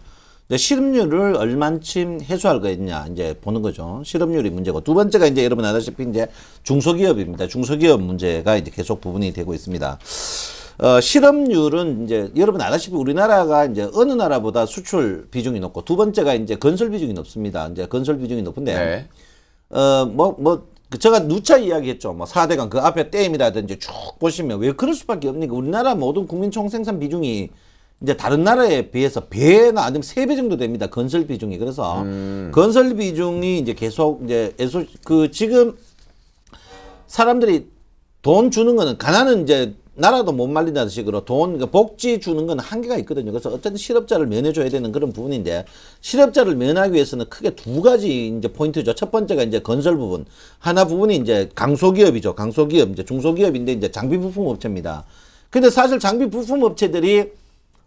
실업률을 얼만큼 해소할 거냐 이제 보는 거죠. 실업률이 문제고, 두 번째가 이제 여러분 아다시피 이제 중소기업입니다. 중소기업 문제가 이제 계속 부분이 되고 있습니다. 실업률은 이제 여러분 아다시피 우리나라가 이제 어느 나라보다 수출 비중이 높고, 두 번째가 이제 건설 비중이 높습니다. 이제 건설 비중이 높은데, 제가 누차 이야기했죠. 뭐 4대강 그 앞에 댐이라든지 쭉 보시면 왜 그럴 수밖에 없니까? 우리나라 모든 국민 총생산 비중이 이제 다른 나라에 비해서 배나 아니면 3배 정도 됩니다. 건설 비중이. 그래서 건설 비중이 이제 계속 이제 지금 사람들이 돈 주는 거는, 가난은 이제 나라도 못 말린다는 식으로 그러니까 복지 주는 건 한계가 있거든요. 그래서 어쨌든 실업자를 면해줘야 되는 그런 부분인데, 실업자를 면하기 위해서는 크게 두 가지 이제 포인트죠. 첫 번째가 이제 건설 부분. 하나 부분이 이제 강소기업이죠. 강소기업, 이제 중소기업인데 이제 장비 부품 업체입니다. 근데 사실 장비 부품 업체들이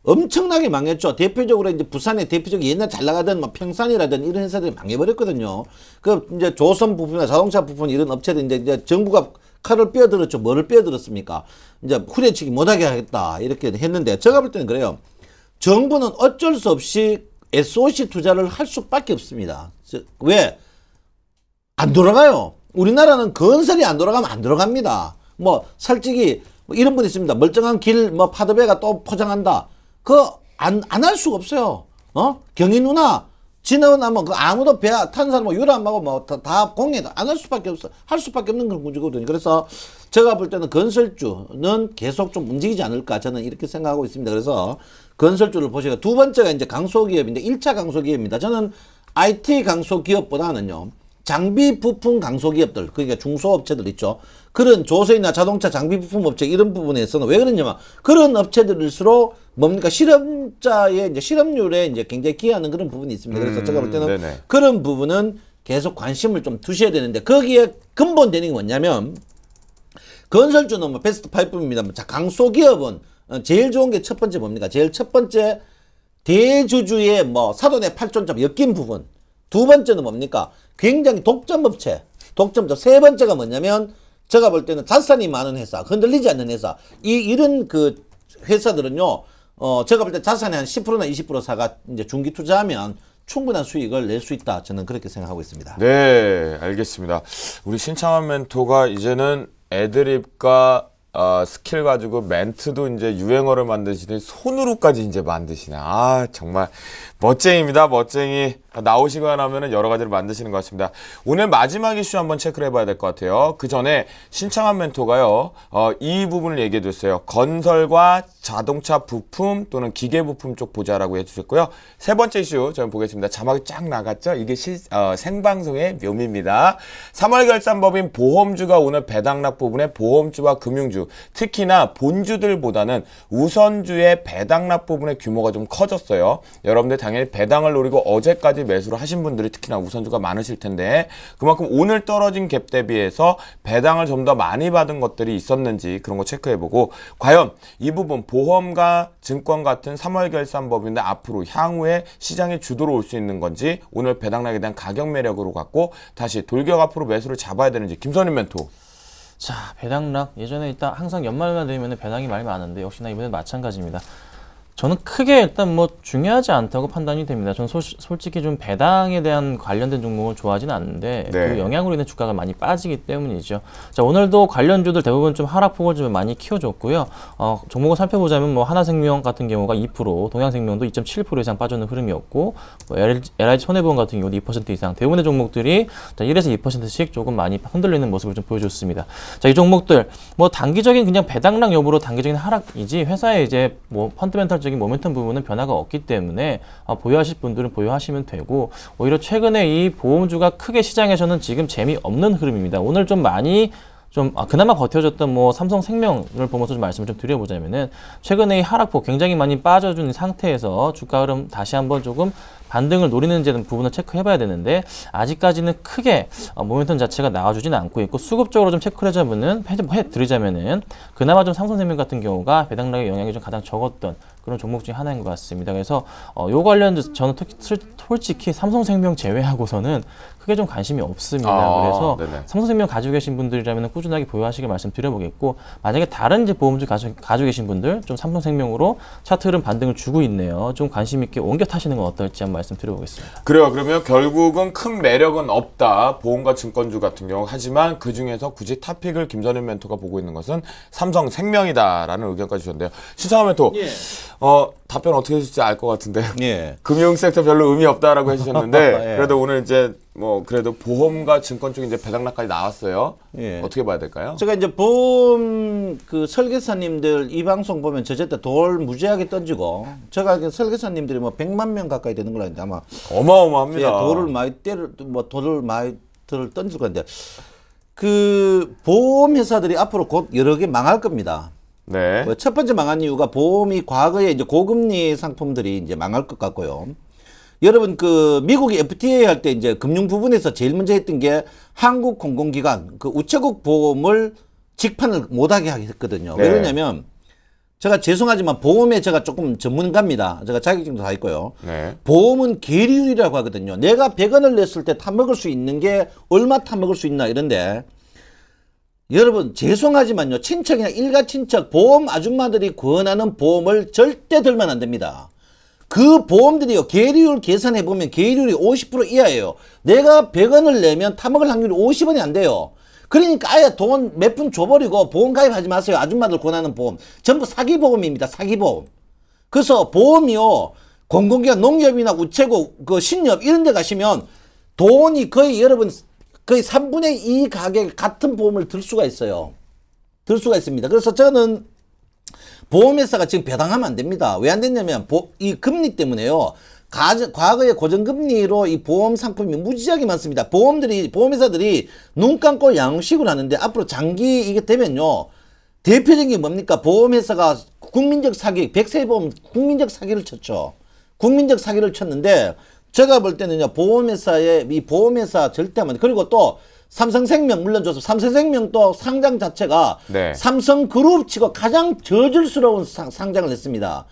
엄청나게 망했죠. 대표적으로 이제 부산에 대표적인 옛날 잘 나가던 뭐 평산이라든 이런 회사들이 망해버렸거든요. 그 이제 조선 부품이나 자동차 부품 이런 업체들 이제 정부가 칼을 빼어들었죠. 뭐를 빼어들었습니까? 이제 후려치기 못하게 하겠다 이렇게 했는데, 제가 볼 때는 그래요. 정부는 어쩔 수 없이 SOC 투자를 할 수밖에 없습니다. 왜? 안 돌아가요. 우리나라는 건설이 안 돌아가면 안 들어갑니다. 뭐 솔직히 뭐 이런 분 있습니다. 멀쩡한 길 뭐 파도배가 또 포장한다. 안 할 수가 없어요. 경희 누나 지나가면 아무도 배 탄 사람 뭐 유람하고 뭐 다 공예도 안 할 수밖에 없어. 할 수밖에 없는 그런 문제거든요. 그래서 제가 볼 때는 건설주는 계속 좀 움직이지 않을까, 저는 이렇게 생각하고 있습니다. 그래서 건설주를 보시고, 두 번째가 이제 강소기업인데 1차 강소기업입니다. 저는 IT 강소기업보다는요, 장비 부품 강소기업들, 그러니까 중소업체들 있죠. 그런 조선이나 자동차 장비 부품 업체 이런 부분에서는 왜 그러냐면, 그런 업체들일수록 뭡니까, 실업자의 이제 실업률에 이제 굉장히 기여하는 그런 부분이 있습니다. 그래서 제가 볼 때는 그런 부분은 계속 관심을 좀 두셔야 되는데, 거기에 근본 되는 게 뭐냐면, 건설주는 뭐 베스트 5입니다. 자, 강소기업은 제일 좋은 게 첫 번째 뭡니까? 제일 첫 번째 대주주의 뭐 사돈의 팔촌점 엮인 부분. 두 번째는 뭡니까? 굉장히 독점업체. 세 번째가 뭐냐면, 제가 볼 때는 자산이 많은 회사, 흔들리지 않는 회사. 이런 그 회사들은요, 제가 볼 때 자산의 한 10%나 20% 사가 이제 중기 투자하면 충분한 수익을 낼 수 있다. 저는 그렇게 생각하고 있습니다. 네, 알겠습니다. 우리 신창원 멘토가 이제는 애드립과 스킬 가지고 멘트도 이제 유행어를 만드시더니 손으로까지 이제 만드시네. 아, 정말 멋쟁이입니다. 멋쟁이. 나오시거나 하면은 여러 가지를 만드시는 것 같습니다. 오늘 마지막 이슈 한번 체크를 해봐야 될 것 같아요. 그 전에 신청한 멘토가요, 이 부분을 얘기해 줬어요. 건설과 자동차 부품 또는 기계 부품 쪽 보자라고 해주셨고요. 세 번째 이슈 저는 보겠습니다. 자막이 쫙 나갔죠? 이게 생방송의 묘미입니다. 3월 결산법인 보험주가 오늘 배당락 부분에 보험주와 금융주, 특히나 본주들보다는 우선주의 배당락 부분의 규모가 좀 커졌어요. 여러분들 당연히 배당을 노리고 어제까지 매수를 하신 분들이 특히나 우선주가 많으실 텐데 그만큼 오늘 떨어진 갭 대비해서 배당을 좀 더 많이 받은 것들이 있었는지 그런 거 체크해보고 과연 이 부분 보험과 증권 같은 3월 결산법인데 앞으로 향후에 시장의 주도로 올 수 있는 건지 오늘 배당락에 대한 가격 매력으로 갖고 다시 돌격 앞으로 매수를 잡아야 되는지 김선임 멘토. 자, 배당락 예전에 일단 항상 연말만 되면 배당이 많이 많은데 역시나 이번엔 마찬가지입니다. 저는 크게 일단 뭐 중요하지 않다고 판단이 됩니다. 저는 솔직히 좀 배당에 대한 관련된 종목을 좋아하지는 않는데 네. 그 영향으로 인해 주가가 많이 빠지기 때문이죠. 자, 오늘도 관련주들 대부분 좀 하락폭을 좀 많이 키워줬고요. 종목을 살펴보자면 뭐 하나생명 같은 경우가 2%, 동양생명도 2.7% 이상 빠지는 흐름이었고 뭐 LIG 손해보험 같은 경우도 2% 이상 대부분의 종목들이 1에서 2%씩 조금 많이 흔들리는 모습을 좀 보여줬습니다. 자, 이 종목들 뭐 단기적인 그냥 배당락 여부로 단기적인 하락이지 회사의 이제 뭐 펀더멘탈 적인 모멘텀 부분은 변화가 없기 때문에 보유하실 분들은 보유하시면 되고 오히려 최근에 이 보험주가 크게 시장에서는 지금 재미없는 흐름입니다. 오늘 좀 많이 그나마 버텨줬던 뭐 삼성생명을 보면서 좀 말씀을 좀 드려보자면은 최근에 이 하락폭 굉장히 많이 빠져준 상태에서 주가 흐름 다시 한번 조금 반등을 노리는지 부분을 체크해봐야 되는데 아직까지는 크게 모멘텀 자체가 나와주지는 않고 있고 수급적으로 좀 체크를 해드리자면은 그나마 좀 삼성생명 같은 경우가 배당락의 영향이 좀 가장 적었던 그런 종목 중에 하나인 것 같습니다. 그래서 요 관련해서 저는 솔직히 삼성생명 제외하고서는 크게 좀 관심이 없습니다. 그래서 네네. 삼성생명 가지고 계신 분들이라면 꾸준하게 보유하시길 말씀드려보겠고 만약에 다른 이제 보험주 가지고 계신 분들 좀 삼성생명으로 차트 흐름 반등을 주고 있네요. 좀 관심 있게 옮겨 타시는 건 어떨지 한번 말씀드려보겠습니다. 그래요. 그러면 결국은 큰 매력은 없다. 보험과 증권주 같은 경우. 하지만 그중에서 굳이 탑픽을 김선임 멘토가 보고 있는 것은 삼성생명이다라는 의견까지 주셨는데요. 신창원 멘토. 예. 답변 어떻게 해줄지 알 것 같은데. 예. 금융 섹터 별로 의미 없다라고 해주셨는데 예. 그래도 오늘 이제 뭐 그래도 보험과 증권 쪽에 이제 배당락까지 나왔어요. 예. 어떻게 봐야 될까요? 제가 이제 보험 그 설계사님들 이 방송 보면 저때 돌 무지하게 던지고 제가 알기로는 설계사님들이 뭐 100만 명 가까이 되는 걸로 아는데 아마 어마어마합니다. 돌을 많이 던질 건데 그 보험 회사들이 앞으로 곧 여러 개 망할 겁니다. 네. 첫 번째 망한 이유가 보험이 과거에 이제 고금리 상품들이 이제 망할 것 같고요. 여러분 그 미국이 FTA 할 때 이제 금융 부분에서 제일 먼저 했던 게 한국 공공기관 그 우체국 보험을 직판을 못하게 했거든요. 네. 왜 그러냐면 제가 죄송하지만 보험에 제가 조금 전문가입니다. 제가 자격증도 다 있고요. 네. 보험은 계리율이라고 하거든요. 내가 100원을 냈을 때 타먹을 수 있는 게 얼마 타먹을 수 있나 이런데 여러분 죄송하지만요. 친척이나 일가 친척 보험 아줌마들이 권하는 보험을 절대 들면 안 됩니다. 그 보험들이요. 계리율 계산해 보면 계리율이 50% 이하예요. 내가 100원을 내면 타먹을 확률이 50원이 안 돼요. 그러니까 아예 돈 몇 푼 줘버리고 보험 가입하지 마세요. 아줌마들 권하는 보험. 전부 사기보험입니다. 사기보험. 그래서 보험이요. 공공기관 농협이나 우체국 그 신협 이런 데 가시면 돈이 거의 여러분 거의 3분의 2 가격 같은 보험을 들 수가 있어요. 들 수가 있습니다. 그래서 저는 보험회사가 지금 배당하면 안 됩니다. 왜 안 됐냐면 이 금리 때문에요. 과거에 고정금리로 이 보험 상품이 무지하게 많습니다. 보험회사들이 눈 감고 양식을 하는데 앞으로 장기 이게 되면요. 대표적인 게 뭡니까? 보험회사가 국민적 사기, 백세보험 국민적 사기를 쳤죠. 국민적 사기를 쳤는데 제가 볼 때는요. 이 보험회사 절대 안 돼. 그리고 또 삼성생명 물론 줘서 삼성생명도 상장 자체가 네. 삼성그룹 치고 가장 저질스러운 상장을 했습니다.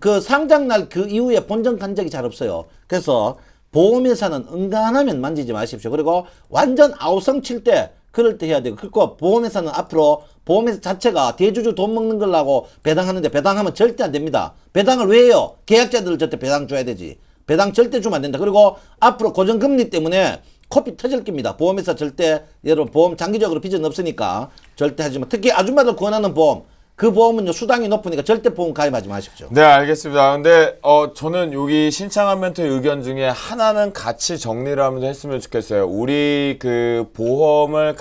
그 상장날 그 이후에 본전 간 적이 잘 없어요. 그래서 보험회사는 은간하면 만지지 마십시오. 그리고 완전 아우성 칠 때 그럴 때 해야 되고 그리고 보험회사는 앞으로 보험회사 자체가 대주주 돈 먹는 걸라고 배당하는데 배당하면 절대 안 됩니다. 배당을 왜 해요? 계약자들 절대 배당 줘야 되지. 배당 절대 주면 안 된다. 그리고 앞으로 고정금리 때문에 코피 터질 겁니다. 보험회사 절대 여러분 보험 장기적으로 빚은 없으니까 절대 하지 마. 특히 아줌마들 권하는 보험 그 보험은 수당이 높으니까 절대 보험 가입하지 마십시오. 네, 알겠습니다. 근데 저는 여기 신청한 멘토의 의견 중에 하나는 같이 정리를 하면서 했으면 좋겠어요. 우리 그 보험을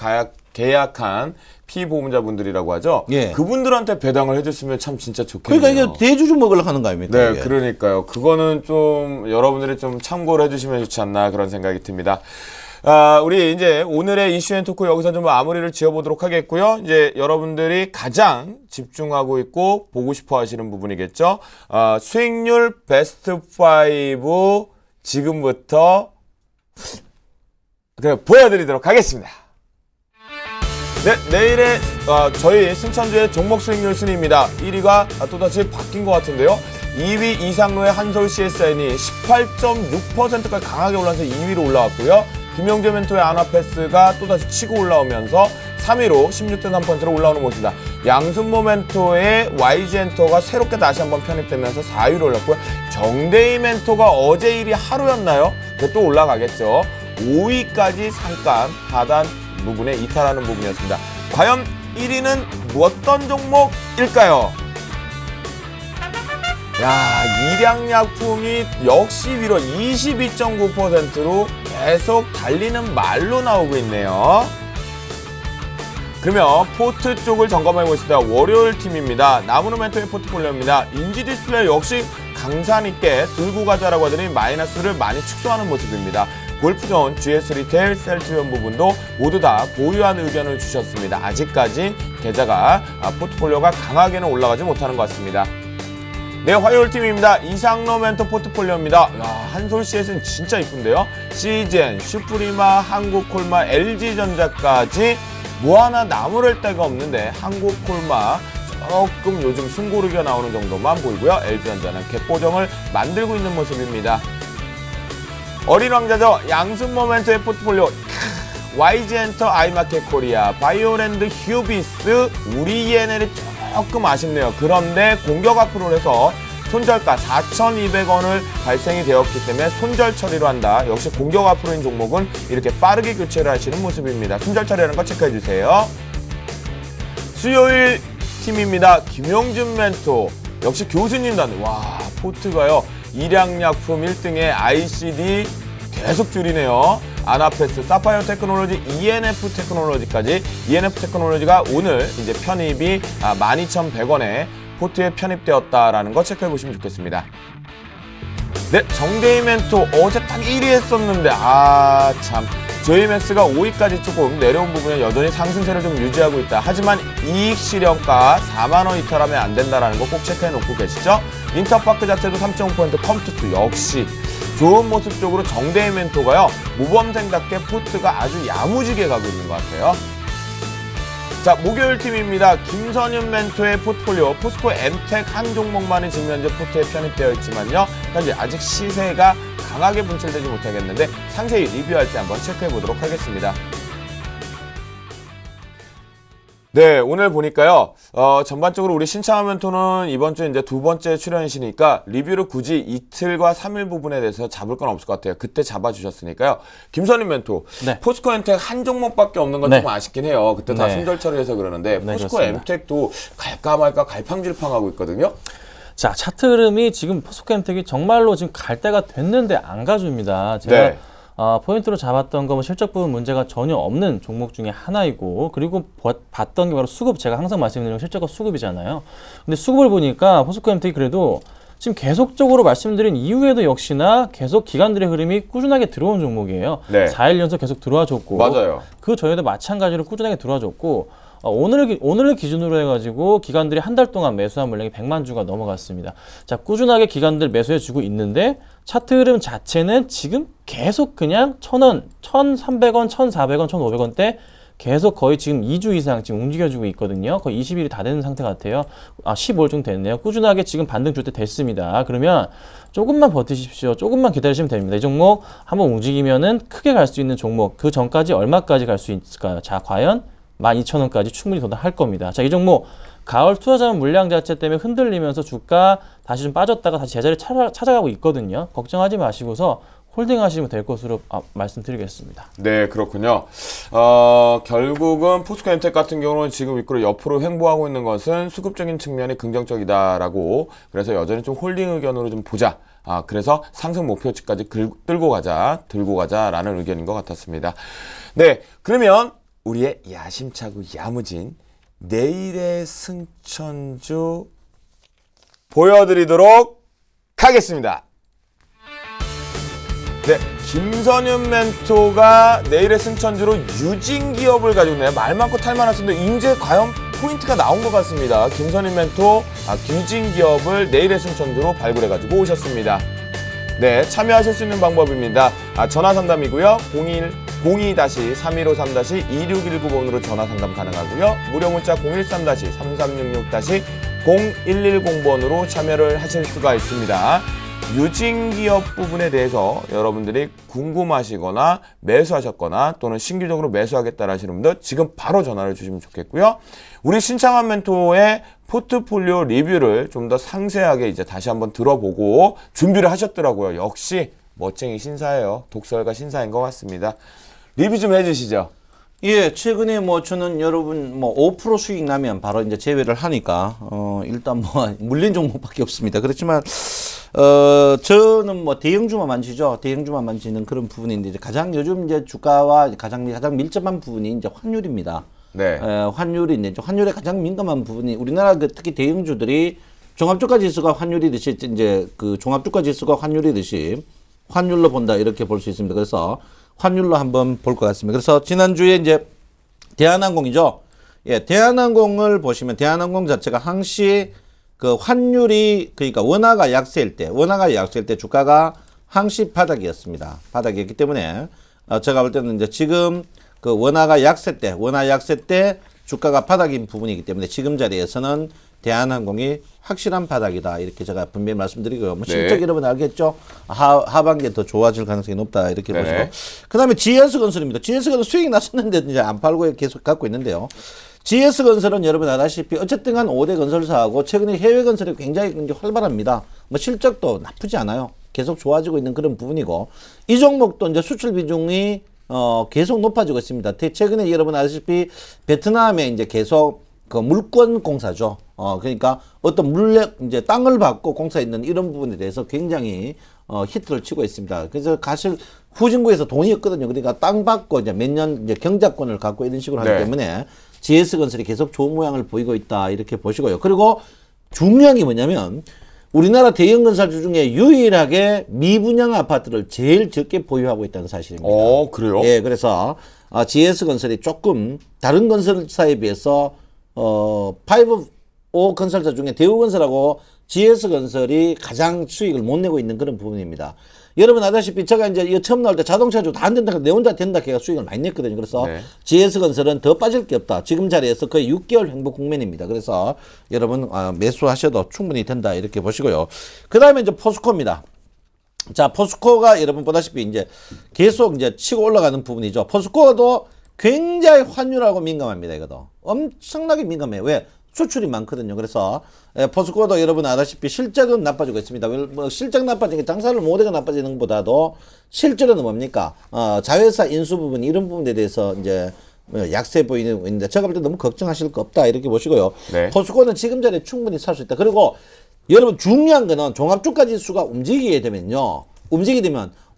계약한 피보험자분들이라고 하죠. 예. 그분들한테 배당을 해줬으면 참 진짜 좋겠네요. 그러니까 이게 대주주 먹으려고 하는 거 아닙니까? 네, 이게. 그러니까요. 그거는 좀 여러분들이 좀 참고를 해주시면 좋지 않나 그런 생각이 듭니다. 우리 이제 오늘의 이슈 앤 토크 여기서 좀 마무리를 지어보도록 하겠고요. 이제 여러분들이 가장 집중하고 있고 보고 싶어 하시는 부분이겠죠. 수익률 베스트 5 지금부터 그냥 보여드리도록 하겠습니다. 네, 내일의 저희 승천주의 종목 수익률 순위입니다. 1위가 또다시 바뀐 것 같은데요. 2위 이상로의 한솔 CSN이 18.6%까지 강하게 올라서 2위로 올라왔고요. 김영재 멘토의 아나패스가 또다시 치고 올라오면서 3위로 16.3%로 올라오는 모습입니다. 양승모 멘토의 YG엔터가 새롭게 다시 한번 편입되면서 4위로 올랐고요. 정대희 멘토가 어제 1위 하루였나요? 또 올라가겠죠. 5위까지 잠깐 하단 부분에 이탈하는 부분이었습니다. 과연 1위는 어떤 종목일까요? 야, 일양약품이 역시 위로 22.9%로 계속 달리는 말로 나오고 있네요. 그러면 포트 쪽을 점검해 보겠습니다. 월요일 팀입니다. 나무노 멘토의 포트폴리오입니다. 인지디스플레이 역시 강산 있게 들고 가자라고 하더니 마이너스를 많이 축소하는 모습입니다. 골프존, GS 리테일, 셀트리온 부분도 모두 다 보유한 의견을 주셨습니다. 아직까지 계좌가 포트폴리오가 강하게는 올라가지 못하는 것 같습니다. 네, 화요일 팀입니다. 이상로 멘토 포트폴리오입니다. 야, 한솔 CS는 진짜 이쁜데요. 시젠, 슈프리마, 한국콜마, LG전자까지 뭐 하나 나무랄 데가 없는데 한국콜마 조금 요즘 숨고르기가 나오는 정도만 보이고요. LG전자는 갭보정을 만들고 있는 모습입니다. 어린 왕자죠. 양승모 멘토의 포트폴리오. YG엔터, 아이마켓 코리아, 바이오랜드, 휴비스, 우리 ENL이 조금 아쉽네요. 그런데 공격 앞으로 해서 손절가 4,200원을 발생이 되었기 때문에 손절 처리로 한다. 역시 공격 앞으로인 종목은 이렇게 빠르게 교체를 하시는 모습입니다. 손절 처리하는 거 체크해 주세요. 수요일 팀입니다. 김용준 멘토. 역시 교수님 단위. 와, 포트가요. 일양약품 1등에 ICD 계속 줄이네요. 아나패스, 사파이어 테크놀로지, ENF 테크놀로지까지. ENF 테크놀로지가 오늘 이제 편입이 12,100원에 포트에 편입되었다라는 거 체크해 보시면 좋겠습니다. 네, 정대희 멘토 어제 딱 1위 했었는데 참 조이맥스가 5위까지 조금 내려온 부분에 여전히 상승세를 좀 유지하고 있다. 하지만 이익 실현가 4만원 이탈하면 안 된다라는 거 꼭 체크해 놓고 계시죠? 인터파크 자체도 3.5% 컴투스 역시 좋은 모습 쪽으로 정대희 멘토가요. 모범생답게 포트가 아주 야무지게 가고 있는 것 같아요. 자, 목요일 팀입니다. 김선윤 멘토의 포트폴리오 포스코 엠텍 한 종목만이 지금 현재 포트에 편입되어 있지만요. 현재 아직 시세가 강하게 분출되지 못하겠는데 상세히 리뷰할 때 한번 체크해 보도록 하겠습니다. 네, 오늘 보니까요. 전반적으로 우리 신창한 멘토는 이번 주 이제 두 번째 출연이시니까 리뷰를 굳이 이틀과 3일 부분에 대해서 잡을 건 없을 것 같아요. 그때 잡아주셨으니까요. 김선임 멘토. 네. 포스코 엠텍 한 종목밖에 없는 건 네. 좀 아쉽긴 해요. 그때 다 네. 손절 처리해서 그러는데 네, 포스코 그렇습니다. 엠텍도 갈까 말까 갈팡질팡하고 있거든요. 자, 차트 흐름이 지금 포스코 엠텍이 정말로 지금 갈 때가 됐는데 안 가줍니다. 제가 네. 포인트로 잡았던 거 실적 부분 문제가 전혀 없는 종목 중에 하나이고, 그리고 봤던 게 바로 수급, 제가 항상 말씀드리는 실적과 수급이잖아요. 근데 수급을 보니까 포스코 엠텍이 그래도 지금 계속적으로 말씀드린 이후에도 역시나 계속 기관들의 흐름이 꾸준하게 들어온 종목이에요. 네. 4일 연속 계속 들어와 줬고, 맞아요. 그 전에도 마찬가지로 꾸준하게 들어와 줬고, 오늘을 기준으로 해가지고 기관들이 한 달 동안 매수한 물량이 100만 주가 넘어갔습니다. 자, 꾸준하게 기관들 매수해주고 있는데 차트 흐름 자체는 지금 계속 그냥 1,000원, 1,300원, 1,400원, 1,500원대 계속 거의 지금 2주 이상 지금 움직여주고 있거든요. 거의 20일이 다 되는 상태 같아요. 15일 정도 됐네요. 꾸준하게 지금 반등 줄 때 됐습니다. 그러면 조금만 버티십시오. 조금만 기다리시면 됩니다. 이 종목 한번 움직이면은 크게 갈 수 있는 종목, 그 전까지 얼마까지 갈 수 있을까요? 자, 과연 12,000원까지 충분히 도달할 겁니다. 자, 이 종목 가을 투자자문 물량 자체 때문에 흔들리면서 주가 다시 좀 빠졌다가 다시 제자리를 찾아가고 있거든요. 걱정하지 마시고서 홀딩하시면 될 것으로 말씀드리겠습니다. 네, 그렇군요. 결국은 포스코엔텍 같은 경우는 지금 미끄러 옆으로 횡보하고 있는 것은 수급적인 측면이 긍정적이다라고, 그래서 여전히 좀 홀딩 의견으로 좀 보자. 그래서 상승 목표치까지 들고 가자라는 의견인 것 같았습니다. 네, 그러면 우리의 야심차고 야무진 내일의 승천주 보여드리도록 하겠습니다. 네, 김선윤 멘토가 내일의 승천주로 유진기업을 가지고 있네요. 말 많고 탈 많았는데 이제 과연 포인트가 나온 것 같습니다. 김선윤 멘토 유진기업을 내일의 승천주로 발굴해가지고 오셨습니다. 네, 참여하실 수 있는 방법입니다. 전화 상담이고요. 02-3153-2619번으로 전화 상담 가능하고요. 무료 문자 010-3366-0110번으로 참여를 하실 수가 있습니다. 유진기업 부분에 대해서 여러분들이 궁금하시거나 매수하셨거나 또는 신규적으로 매수하겠다는 하시는 분들 지금 바로 전화를 주시면 좋겠고요. 우리 신창환 멘토의 포트폴리오 리뷰를 좀 더 상세하게 이제 다시 한번 들어보고 준비를 하셨더라고요. 역시 멋쟁이 신사예요. 독설가 신사인 것 같습니다. 리뷰 좀 해주시죠. 예, 최근에 뭐 저는 여러분 뭐 5% 수익 나면 바로 이제 제외를 하니까 일단 뭐 물린 종목밖에 없습니다. 그렇지만 저는 뭐 대형주만 만지죠. 대형주만 만지는 그런 부분인데 이제 가장 요즘 이제 주가와 가장 밀접한 부분이 이제 환율입니다. 네. 환율이 이제 환율에 가장 민감한 부분이 우리나라 특히 대형주들이 종합주가 지수가 환율이듯이 이제 그 종합주가 지수가 환율이듯이 환율로 본다 이렇게 볼 수 있습니다. 그래서 환율로 한번 볼 것 같습니다. 그래서 지난주에 이제 대한항공이죠. 예, 대한항공을 보시면 대한항공 자체가 항시 그 환율이 그러니까 원화가 약세일 때 주가가 항시 바닥이었습니다. 바닥이었기 때문에 제가 볼 때는 이제 지금 그 원화 약세 때 주가가 바닥인 부분이기 때문에 지금 자리에서는 대한항공이 확실한 바닥이다 이렇게 제가 분명히 말씀드리고요. 뭐 실적 여러분 알겠죠? 하반기에 더 좋아질 가능성이 높다 이렇게 보시고 그다음에 GS건설입니다. GS건설 수익이 났었는데 이제 안 팔고 계속 갖고 있는데요. GS건설은 여러분 알다시피 어쨌든 간 5대 건설사하고 최근에 해외 건설이 굉장히 활발합니다. 뭐 실적도 나쁘지 않아요. 계속 좋아지고 있는 그런 부분이고 이 종목도 이제 수출 비중이 계속 높아지고 있습니다. 최근에 여러분 아시다시피 베트남에 이제 계속 그 물권 공사죠. 그러니까 어떤 이제 땅을 받고 공사했는 이런 부분에 대해서 굉장히 히트를 치고 있습니다. 그래서 사실 후진국에서 돈이 없거든요. 그러니까 땅 받고 이제 몇 년 이제 경작권을 갖고 이런 식으로 하기 때문에 GS건설이 계속 좋은 모양을 보이고 있다 이렇게 보시고요. 그리고 중요한 게 뭐냐면 우리나라 대형 건설주 중에 유일하게 미분양 아파트를 제일 적게 보유하고 있다는 사실입니다. 그래요? 예, 그래서 GS건설이 조금 다른 건설사에 비해서 5 건설사 중에 대우건설하고 GS건설이 가장 수익을 못 내고 있는 그런 부분입니다. 여러분 아다시피 제가 이제 이거 처음 나올 때 자동차주 다 안 된다, 내 혼자 된다, 걔가 수익을 많이 냈거든요. 그래서 GS건설은 더 빠질 게 없다. 지금 자리에서 거의 6개월 행복 국면입니다. 그래서 여러분 매수하셔도 충분히 된다 이렇게 보시고요. 그 다음에 이제 포스코입니다. 자, 포스코가 여러분 보다시피 이제 계속 이제 치고 올라가는 부분이죠. 포스코도 굉장히 환율하고 민감합니다. 이것도 엄청나게 민감해요. 왜? 수출이 많거든요. 그래서 포스코도 여러분 아다시피 실적은 나빠지고 있습니다. 뭐 실적 나빠지는 게 장사를 못해가 나빠지는 것보다도 실적은 뭡니까? 자회사 인수 부분 이런 부분에 대해서 이제 약세 보이는 있는데 제가 볼 때 너무 걱정하실 거 없다 이렇게 보시고요. 포스코는 지금 자리에 충분히 살 수 있다. 그리고 여러분 중요한 거는 종합주가 지수가 움직이게 되면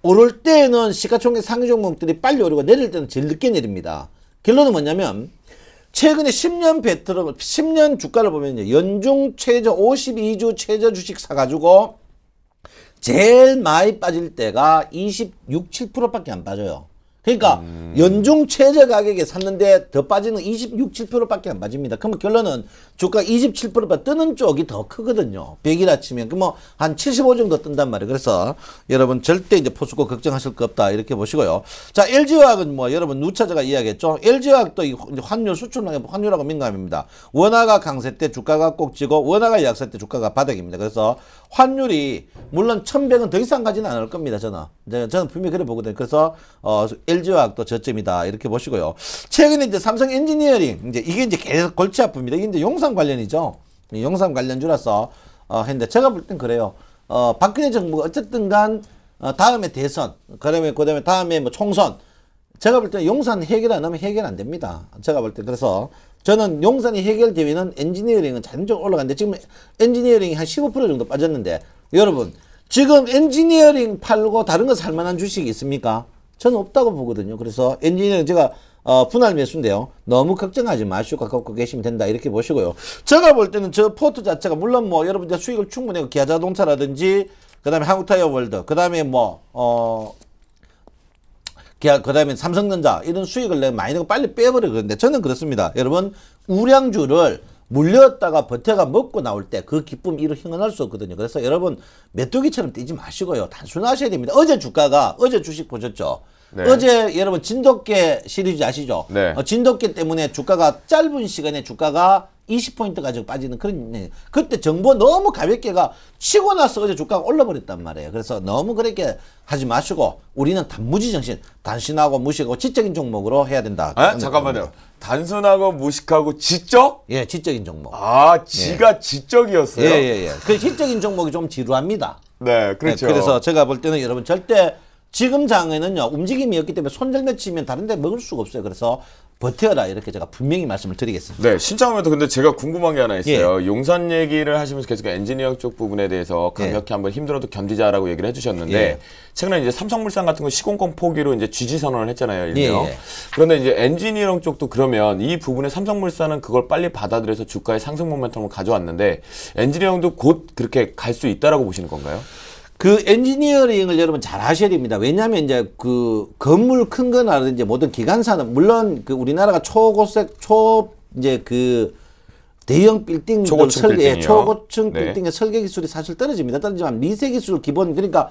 오를 때는 시가총액 상위 종목들이 빨리 오르고 내릴 때는 제일 늦게 내립니다. 결론은 뭐냐면 최근에 10년 주가를 보면요. 연중 최저 52주 최저 주식 사가지고 제일 많이 빠질 때가 26, 7%밖에 안 빠져요. 그러니까 연중 최저 가격에 샀는데 더 빠지는 26, 7%밖에 안 빠집니다. 그러면 결론은 주가 27%가 뜨는 쪽이 더 크거든요. 100이라 치면 그 뭐 한 75 정도 뜬단 말이에요. 그래서 여러분 절대 이제 포스코 걱정하실 거 없다 이렇게 보시고요. 자, LG화학은 뭐 여러분 누차제가 이야기했죠. LG화학도 환율 수출 환율하고 민감합니다. 원화가 강세 때 주가가 꼭지고 원화가 약세 때 주가가 바닥입니다. 그래서 환율이 물론 1100은 더 이상 가지는 않을 겁니다. 저는 분명히 그래 보거든요. 그래서 LG화학도 저점이다 이렇게 보시고요. 최근에 이제 삼성 엔지니어링 이게 이제 계속 골치 아픕니다. 이게 이제 용산 관련이죠. 용산 관련주라서 했는데 제가 볼 땐 그래요. 박근혜 정부가 어쨌든 간 다음에 대선, 그다음에 다음에 뭐 총선. 제가 볼 때 용산 해결 안 하면 해결 안 됩니다. 제가 볼 때. 그래서 저는 용산이 해결되면은 엔지니어링은 자연적으로 올라가는데 지금 엔지니어링이 한 15% 정도 빠졌는데 여러분 지금 엔지니어링 팔고 다른 거 살만한 주식이 있습니까? 저는 없다고 보거든요. 그래서 엔지니어링 제가 분할 매수인데요. 너무 걱정하지 마시고 갖고 계시면 된다 이렇게 보시고요. 제가 볼 때는 저 포트 자체가 물론 뭐 여러분들 수익을 충분히 하고 기아자동차라든지 그다음에 한국타이어월드 그다음에 그다음에 삼성전자 이런 수익을 내가 많이 내고 빨리 빼버려 그런데 저는 그렇습니다. 여러분 우량주를 물렸다가 버텨가 먹고 나올 때 그 기쁨 이루 흥언할 수 없거든요. 그래서 여러분 메뚜기처럼 뛰지 마시고요. 단순하셔야 됩니다. 어제 주식 보셨죠? 네. 어제 여러분 진돗개 시리즈 아시죠? 네. 진돗개 때문에 주가가 짧은 시간에 주가가 20포인트 가지고 빠지는 그런 그때 정보 너무 가볍게가 치고 나서 어제 주가가 올라버렸단 말이에요. 그래서 너무 그렇게 하지 마시고 우리는 단무지 정신 단순하고 무식하고 지적인 종목으로 해야 된다. 잠깐만요. 단순하고 무식하고 지적? 예, 지적인 종목. 지가 지적이었어요? 예. 그 지적인 종목이 좀 지루합니다. 네, 그렇죠. 네, 그래서 제가 볼 때는 여러분 절대 지금 장에는요 움직임이 없기 때문에 손절매 치면 다른 데 먹을 수가 없어요. 그래서 버텨라 이렇게 제가 분명히 말씀을 드리겠습니다. 네, 신창호면도 근데 제가 궁금한 게 하나 있어요. 용산 얘기를 하시면서 계속 엔지니어링 쪽 부분에 대해서 강력히 한번 힘들어도 견디자라고 얘기를 해주셨는데 최근에 이제 삼성물산 같은 거 시공권 포기로 이제 GG 선언을 했잖아요, 일명. 그런데 이제 엔지니어링 쪽도 그러면 이 부분에 삼성물산은 그걸 빨리 받아들여서 주가의 상승 모멘텀을 가져왔는데 엔지니어링도 곧 그렇게 갈 수 있다라고 보시는 건가요? 그 엔지니어링을 여러분 잘 하셔야 됩니다. 왜냐하면 이제 그 건물 큰 거라든지 모든 기관사는 물론 그 우리나라가 이제 그 대형 빌딩 초고층 빌딩의 설계 기술이 사실 떨어지지만 미세 기술 기본 그러니까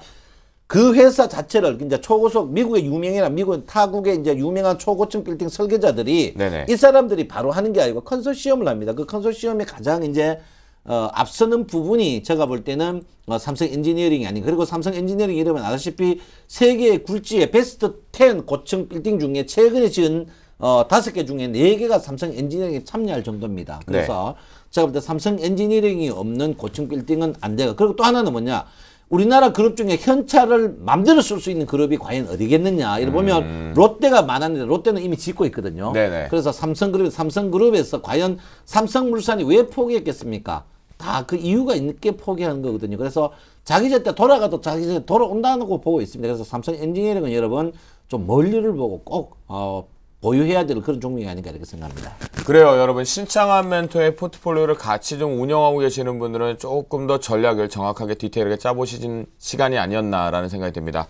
그 회사 자체를 이제 초고속 미국의 미국 타국의 이제 유명한 초고층 빌딩 설계자들이 이 사람들이 바로 하는 게 아니고 컨소시엄을 합니다. 그 컨소시엄이 가장 이제 앞서는 부분이 제가 볼 때는 삼성 엔지니어링이 아닌 그리고 삼성 엔지니어링 이러면 아시다시피 세계의 굴지의 베스트 10 고층 빌딩 중에 최근에 지은 5개 중에 4개가 삼성 엔지니어링에 참여할 정도입니다. 그래서 제가 볼 때 삼성 엔지니어링이 없는 고층 빌딩은 안 돼요. 그리고 또 하나는 뭐냐 우리나라 그룹 중에 현찰을 맘대로 쓸 수 있는 그룹이 과연 어디겠느냐 이를 보면 롯데가 많았는데 롯데는 이미 짓고 있거든요. 그래서 삼성그룹에서 과연 삼성물산이 왜 포기했겠습니까? 다 그 이유가 있게 포기하는 거거든요. 그래서 자기 제때 돌아가도 자기 제때 돌아온다는 거 보고 있습니다. 그래서 삼성 엔지니어링은 여러분 좀 멀리를 보고 꼭 보유해야 될 그런 종목이 아닌가 이렇게 생각합니다. 그래요. 여러분 신창한 멘토의 포트폴리오를 같이 좀 운영하고 계시는 분들은 조금 더 전략을 정확하게 디테일하게 짜보시는 시간이 아니었나라는 생각이 듭니다.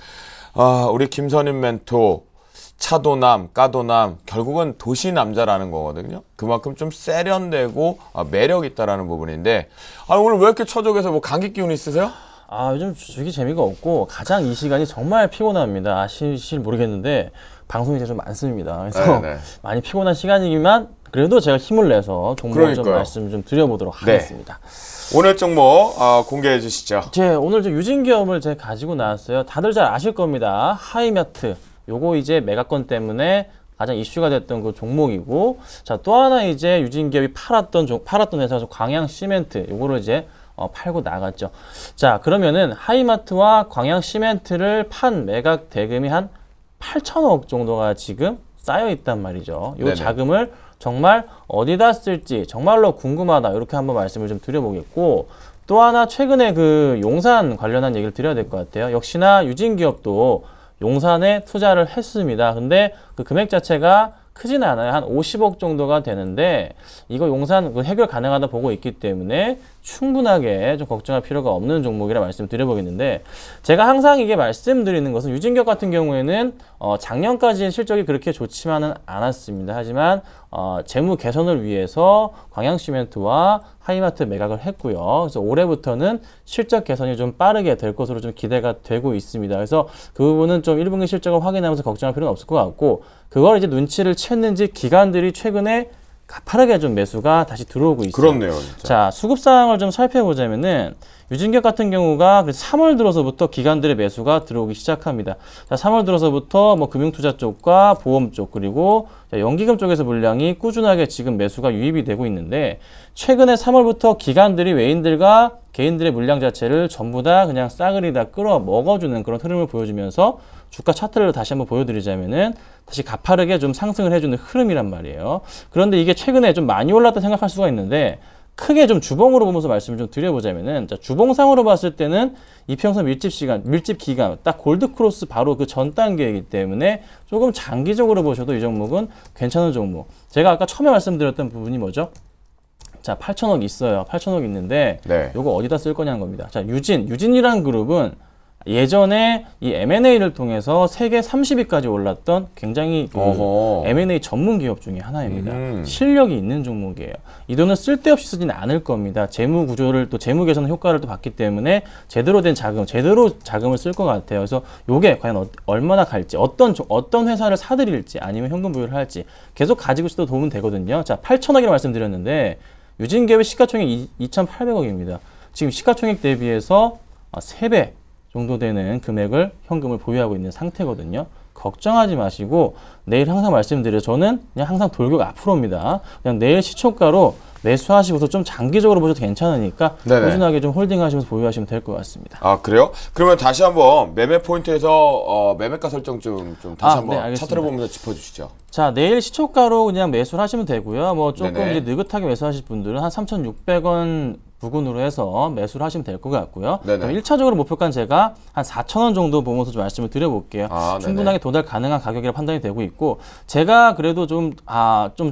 우리 김선임 멘토 차도남, 까도남 결국은 도시 남자라는 거거든요. 그만큼 좀 세련되고 매력 있다라는 부분인데 오늘 왜 이렇게 처족해서 뭐 감기 기운 있으세요? 요즘 주식이 재미가 없고 가장 이 시간이 정말 피곤합니다. 아실지 모르겠는데 방송이 제가 좀 많습니다. 그래서 많이 피곤한 시간이지만 그래도 제가 힘을 내서 종목을 좀 말씀 좀 드려보도록 하겠습니다. 오늘 종목 공개해 주시죠. 오늘 저 유진기업을 제가 가지고 나왔어요. 다들 잘 아실 겁니다. 하이마트. 요거 이제 매각권 때문에 가장 이슈가 됐던 그 종목이고, 자, 또 하나 이제 유진기업이 팔았던 회사가 광양시멘트. 요거를 이제 팔고 나갔죠. 자, 그러면은 하이마트와 광양시멘트를 판 매각 대금이 한 8천억 정도가 지금 쌓여 있단 말이죠. 요 자금을 정말 어디다 쓸지 정말로 궁금하다. 이렇게 한번 말씀을 좀 드려보겠고, 또 하나 최근에 그 용산 관련한 얘기를 드려야 될 것 같아요. 역시나 유진기업도 용산에 투자를 했습니다. 근데 그 금액 자체가 크진 않아요. 한 50억 정도가 되는데 이거 용산 해결 가능하다 보고 있기 때문에 충분하게 좀 걱정할 필요가 없는 종목이라 말씀드려보겠는데, 제가 항상 이게 말씀드리는 것은 유진기업 같은 경우에는 작년까지 실적이 그렇게 좋지만은 않았습니다. 하지만 재무 개선을 위해서 광양시멘트와 하이마트 매각을 했고요. 그래서 올해부터는 실적 개선이 좀 빠르게 될 것으로 좀 기대가 되고 있습니다. 그래서 그 부분은 좀 1분기 실적을 확인하면서 걱정할 필요는 없을 것 같고, 그걸 이제 눈치를 챘는지 기관들이 최근에 가파르게 좀 매수가 다시 들어오고 있어요. 그렇네요. 진짜. 자, 수급 상황을 좀 살펴보자면은 유진격 같은 경우가 3월 들어서부터 기관들의 매수가 들어오기 시작합니다. 자, 3월 들어서부터 뭐 금융투자 쪽과 보험 쪽 그리고 연기금 쪽에서 물량이 꾸준하게 지금 매수가 유입이 되고 있는데 최근에 3월부터 기관들이 외인들과 개인들의 물량 자체를 전부 다 그냥 싸그리 다 끌어 먹어주는 그런 흐름을 보여주면서 주가 차트를 다시 한번 보여드리자면은 다시 가파르게 좀 상승을 해주는 흐름이란 말이에요. 그런데 이게 최근에 좀 많이 올랐다 생각할 수가 있는데 크게 좀 주봉으로 보면서 말씀을 좀 드려보자면은 자, 주봉상으로 봤을 때는 이평선 밀집 기간 딱 골드 크로스 바로 그 전 단계이기 때문에 조금 장기적으로 보셔도 이 종목은 괜찮은 종목. 제가 아까 처음에 말씀드렸던 부분이 뭐죠? 자, 8천억 있어요. 8천억 있는데 네. 요거 어디다 쓸 거냐는 겁니다. 자, 유진이라는 그룹은 예전에 이 M&A를 통해서 세계 30위까지 올랐던 굉장히 M&A 전문 기업 중에 하나입니다. 실력이 있는 종목이에요. 이 돈은 쓸데없이 쓰지는 않을 겁니다. 재무 구조를 또 재무 개선 효과를 또 봤기 때문에 제대로 된 자금, 제대로 자금을 쓸 것 같아요. 그래서 요게 과연 얼마나 갈지, 어떤 회사를 사들일지 아니면 현금 부여를 할지 계속 가지고 있어도 도움은 되거든요. 자, 8천억이라고 말씀드렸는데 유진기업의 시가총액 2,800억입니다. 지금 시가총액 대비해서 3배 정도 되는 금액을 현금을 보유하고 있는 상태거든요. 걱정하지 마시고 내일 항상 말씀드려 저는 그냥 항상 돌격 앞으로입니다. 그냥 내일 시초가로 매수하시고서 좀 장기적으로 보셔도 괜찮으니까 네네. 꾸준하게 좀 홀딩하시면서 보유하시면 될 것 같습니다. 아, 그래요? 그러면 다시 한번 매매 포인트에서 매매가 설정 좀 다시 한번 알겠습니다. 차트를 보면서 짚어주시죠. 자, 내일 시초가로 그냥 매수를 하시면 되고요. 뭐 조금 네네. 이제 느긋하게 매수하실 분들은 한 3,600원 부근으로 해서 매수를 하시면 될 것 같고요. 네네. 그럼 1차적으로 목표가는 제가 한 4,000원 정도 보면서 좀 말씀을 드려볼게요. 아, 충분하게 도달 가능한 가격이라 판단이 되고 있고 제가 그래도 좀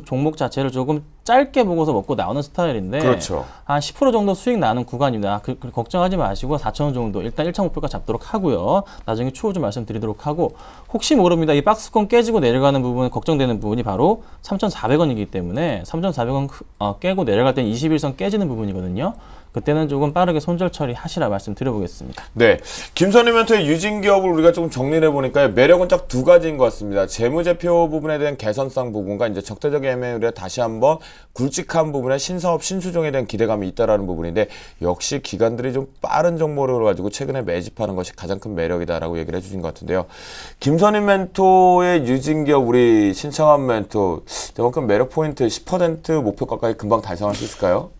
종목 자체를 조금 짧게 보고서 먹고 나오는 스타일인데 그렇죠. 한 10% 정도 수익 나는 구간입니다. 걱정하지 마시고 4,000원 정도 일단 1차 목표가 잡도록 하고요. 나중에 추후 좀 말씀드리도록 하고 혹시 모릅니다. 이 박스권 깨지고 내려가는 부분 걱정되는 부분이 바로 3,400원이기 때문에 3,400원 깨고 내려갈 땐 21선 깨지는 부분이거든요. 그때는 조금 빠르게 손절 처리하시라 말씀드려보겠습니다. 네, 김선희 멘토의 유진기업을 우리가 좀 정리를 해보니까 매력은 딱 두 가지인 것 같습니다. 재무제표 부분에 대한 개선성 부분과 이제 적대적 M&A에 다시 한번 굵직한 부분에 신사업 신수종에 대한 기대감이 있다라는 부분인데 역시 기관들이 좀 빠른 정보를 가지고 최근에 매집하는 것이 가장 큰 매력이다라고 얘기를 해주신 것 같은데요. 김선희 멘토의 유진기업 우리 신청한 멘토 이만큼 매력 포인트 10% 목표 가까이 금방 달성할 수 있을까요?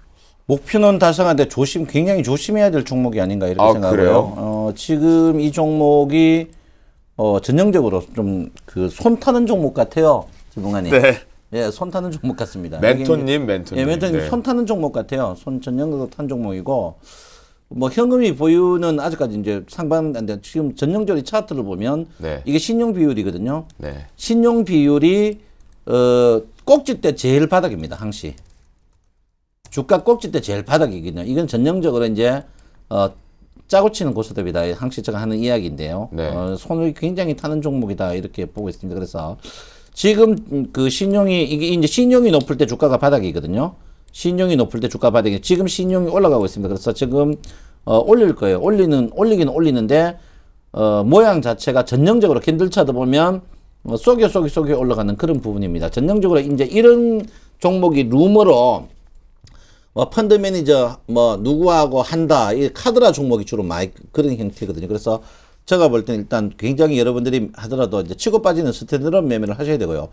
목표는 달성하는데 굉장히 조심해야 될 종목이 아닌가 이렇게 생각해요. 그래요? 지금 이 종목이 전형적으로 좀 그 손 타는 종목 같아요, 지붕아님. 네. 예, 손 타는 종목 같습니다. 멘토님. 예, 멘토님 네. 손 타는 종목 같아요. 전형적으로 탄 종목이고 뭐 현금이 보유는 아직까지 이제 상반인데 지금 전형적으로 차트를 보면 네. 이게 신용 비율이거든요. 네. 신용 비율이 꼭지 때 제일 바닥입니다, 항시. 주가 꼭지 때 제일 바닥이거든요. 이건 전형적으로 이제 짜고 치는 고스톱이다. 항시 제가 하는 이야기인데요. 네. 손을 굉장히 타는 종목이다 이렇게 보고 있습니다. 그래서 지금 그 이게 이제 신용이 높을 때 주가가 바닥이거든요. 신용이 높을 때 주가 바닥이 지금 신용이 올라가고 있습니다. 그래서 지금 올릴 거예요. 올리긴 올리는데 모양 자체가 전형적으로 캔들 차트 보면 쏘게 올라가는 그런 부분입니다. 전형적으로 이제 이런 종목이 루머로 펀드 매니저 누구하고 한다 이 카드라 종목이 주로 많이 그런 형태거든요. 그래서 제가 볼 때는 일단 굉장히 여러분들이 하더라도 이제 치고 빠지는 스탠드업 매매를 하셔야 되고요.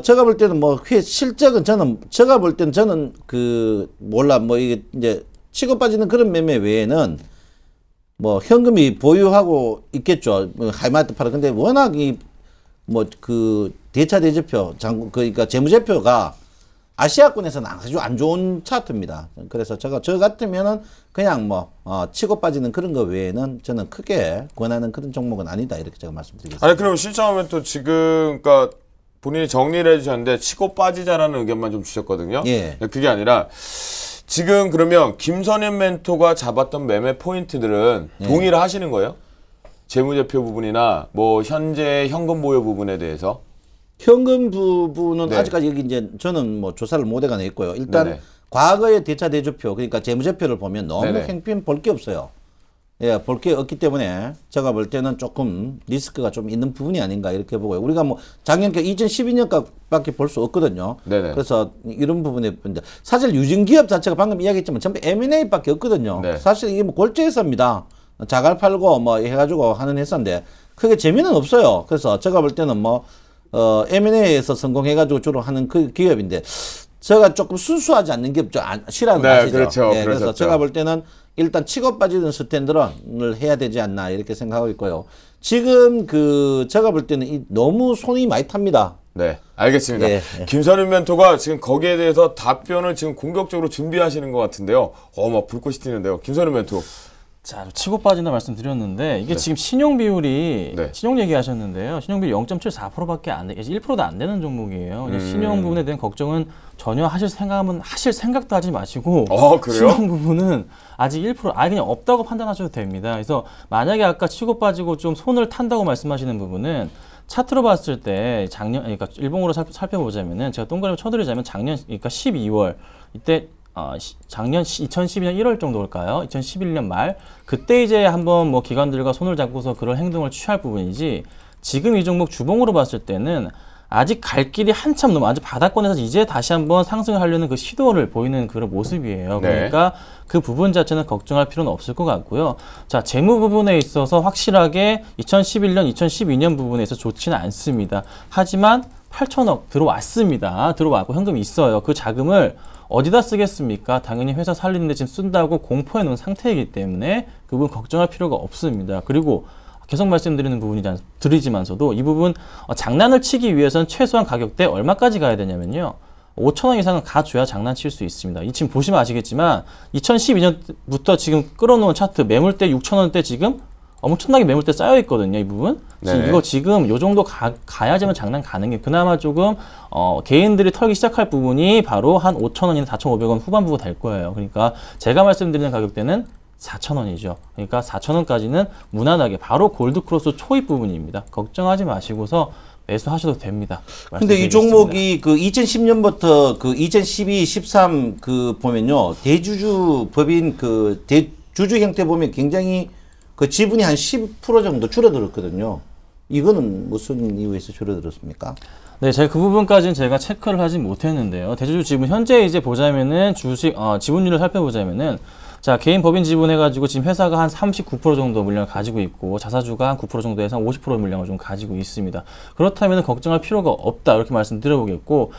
제가 볼 때는 실적은 제가 볼 때는 저는 이게 이제 치고 빠지는 그런 매매 외에는 현금이 보유하고 있겠죠. 하이마트 팔아. 근데 워낙 대차 대조표 그러니까 재무제표가 아시아권에서는 아주 안 좋은 차트입니다. 그래서 저 같으면은 그냥 치고 빠지는 그런 거 외에는 저는 크게 권하는 그런 종목은 아니다. 이렇게 제가 말씀드리겠습니다. 아니, 그럼 신청하면 또 지금, 그러니까 본인이 정리를 해주셨는데, 치고 빠지자라는 의견만 좀 주셨거든요. 예. 그게 아니라, 지금 그러면 김선현 멘토가 잡았던 매매 포인트들은 동의를 하시는 거예요? 재무제표 부분이나 현재 현금 보유 부분에 대해서? 현금 부분은 네. 아직까지 여기 이제 저는 조사를 못 해가는 있고요. 일단 네네. 과거의 대차 대조표 그러니까 재무제표를 보면 너무 네네. 형편 볼 게 없어요. 예, 볼 게 없기 때문에 제가 볼 때는 조금 리스크가 좀 있는 부분이 아닌가 이렇게 보고요. 우리가 뭐 작년께 2012년까지밖에 볼 수 없거든요. 네네. 그래서 이런 부분에 사실 유증기업 자체가 방금 이야기했지만 전부 M&A밖에 없거든요. 네. 사실 이게 뭐 골재 회사입니다. 자갈 팔고 뭐 해가지고 하는 회사인데 크게 재미는 없어요. 그래서 제가 볼 때는 뭐 M&A에서 성공해가지고 주로 하는 그 기업인데 제가 조금 순수하지 않는 기업 싫어하는 거 네, 아시죠? 그렇죠. 예, 그래서 그러셨죠. 제가 볼 때는 일단 치고 빠지는 스탠드런을 해야 되지 않나 이렇게 생각하고 있고요. 지금 제가 볼 때는 너무 손이 많이 탑니다. 네, 알겠습니다. 예, 김선윤 멘토가 지금 거기에 대해서 답변을 지금 공격적으로 준비하시는 것 같은데요. 막 불꽃이 튀는데요. 김선윤 멘토. 자, 치고 빠진다 말씀드렸는데 이게 네. 지금 신용 비율이 네. 신용 얘기하셨는데요. 신용 비율 0.74%밖에 안 돼, 1%도 안 되는 종목이에요. 그냥 신용 부분에 대한 걱정은 전혀 하실 생각도 하지 마시고 그래요? 신용 부분은 아직 1% 아예 그냥 없다고 판단하셔도 됩니다. 그래서 만약에 아까 치고 빠지고 좀 손을 탄다고 말씀하시는 부분은 차트로 봤을 때 그러니까 일봉으로 살펴보자면은 제가 동그라미 쳐드리자면 그러니까 12월 이때 작년 2012년 1월 정도일까요? 2011년 말 그때 이제 한번 뭐 기관들과 손을 잡고서 그런 행동을 취할 부분이지 지금 이 종목 주봉으로 봤을 때는 아직 갈 길이 한참 너무 아직 바닥권에서 이제 다시 한번 상승을 하려는 그 시도를 보이는 그런 모습이에요. 네. 그러니까 그 부분 자체는 걱정할 필요는 없을 것 같고요. 자, 재무 부분에 있어서 확실하게 2011년, 2012년 부분에 있어서 좋지는 않습니다. 하지만 8천억 들어왔습니다. 들어왔고 현금이 있어요. 그 자금을 어디다 쓰겠습니까? 당연히 회사 살리는데 지금 쓴다고 공포해 놓은 상태이기 때문에 그 부분 걱정할 필요가 없습니다. 그리고 계속 말씀드리는 부분이지만서도 이 부분 장난을 치기 위해서는 최소한 가격대 얼마까지 가야 되냐면요. 5,000원 이상은 가줘야 장난칠 수 있습니다. 이 지금 보시면 아시겠지만 2012년부터 지금 끌어놓은 차트 매물대 6,000원대 지금 엄청나게 매물대 쌓여 있거든요. 이 부분. 네. 이거 지금 요 정도 가야지만 장난 가는 게 그나마 조금 개인들이 털기 시작할 부분이 바로 한 5,000원이나 4,500원 후반부가 될 거예요. 그러니까 제가 말씀드리는 가격대는 4,000원이죠. 그러니까 4,000원까지는 무난하게 바로 골드크로스 초입 부분입니다. 걱정하지 마시고서 매수하셔도 됩니다. 근데 이 종목이 그 2010년부터 그 2012, 13 보면요. 대주주 법인 대주주 형태 보면 굉장히 그 지분이 한 10% 정도 줄어들었거든요. 이거는 무슨 이유에서 줄어들었습니까? 네, 제가 그 부분까지는 제가 체크를 하지 못했는데요. 대주주 지분 현재 이제 보자면은 지분율을 살펴보자면은 자, 개인 법인 지분해가지고 지금 회사가 한 39% 정도 물량을 가지고 있고 자사주가 한 9% 정도에서 한 50% 물량을 좀 가지고 있습니다. 그렇다면 걱정할 필요가 없다 이렇게 말씀드려보겠고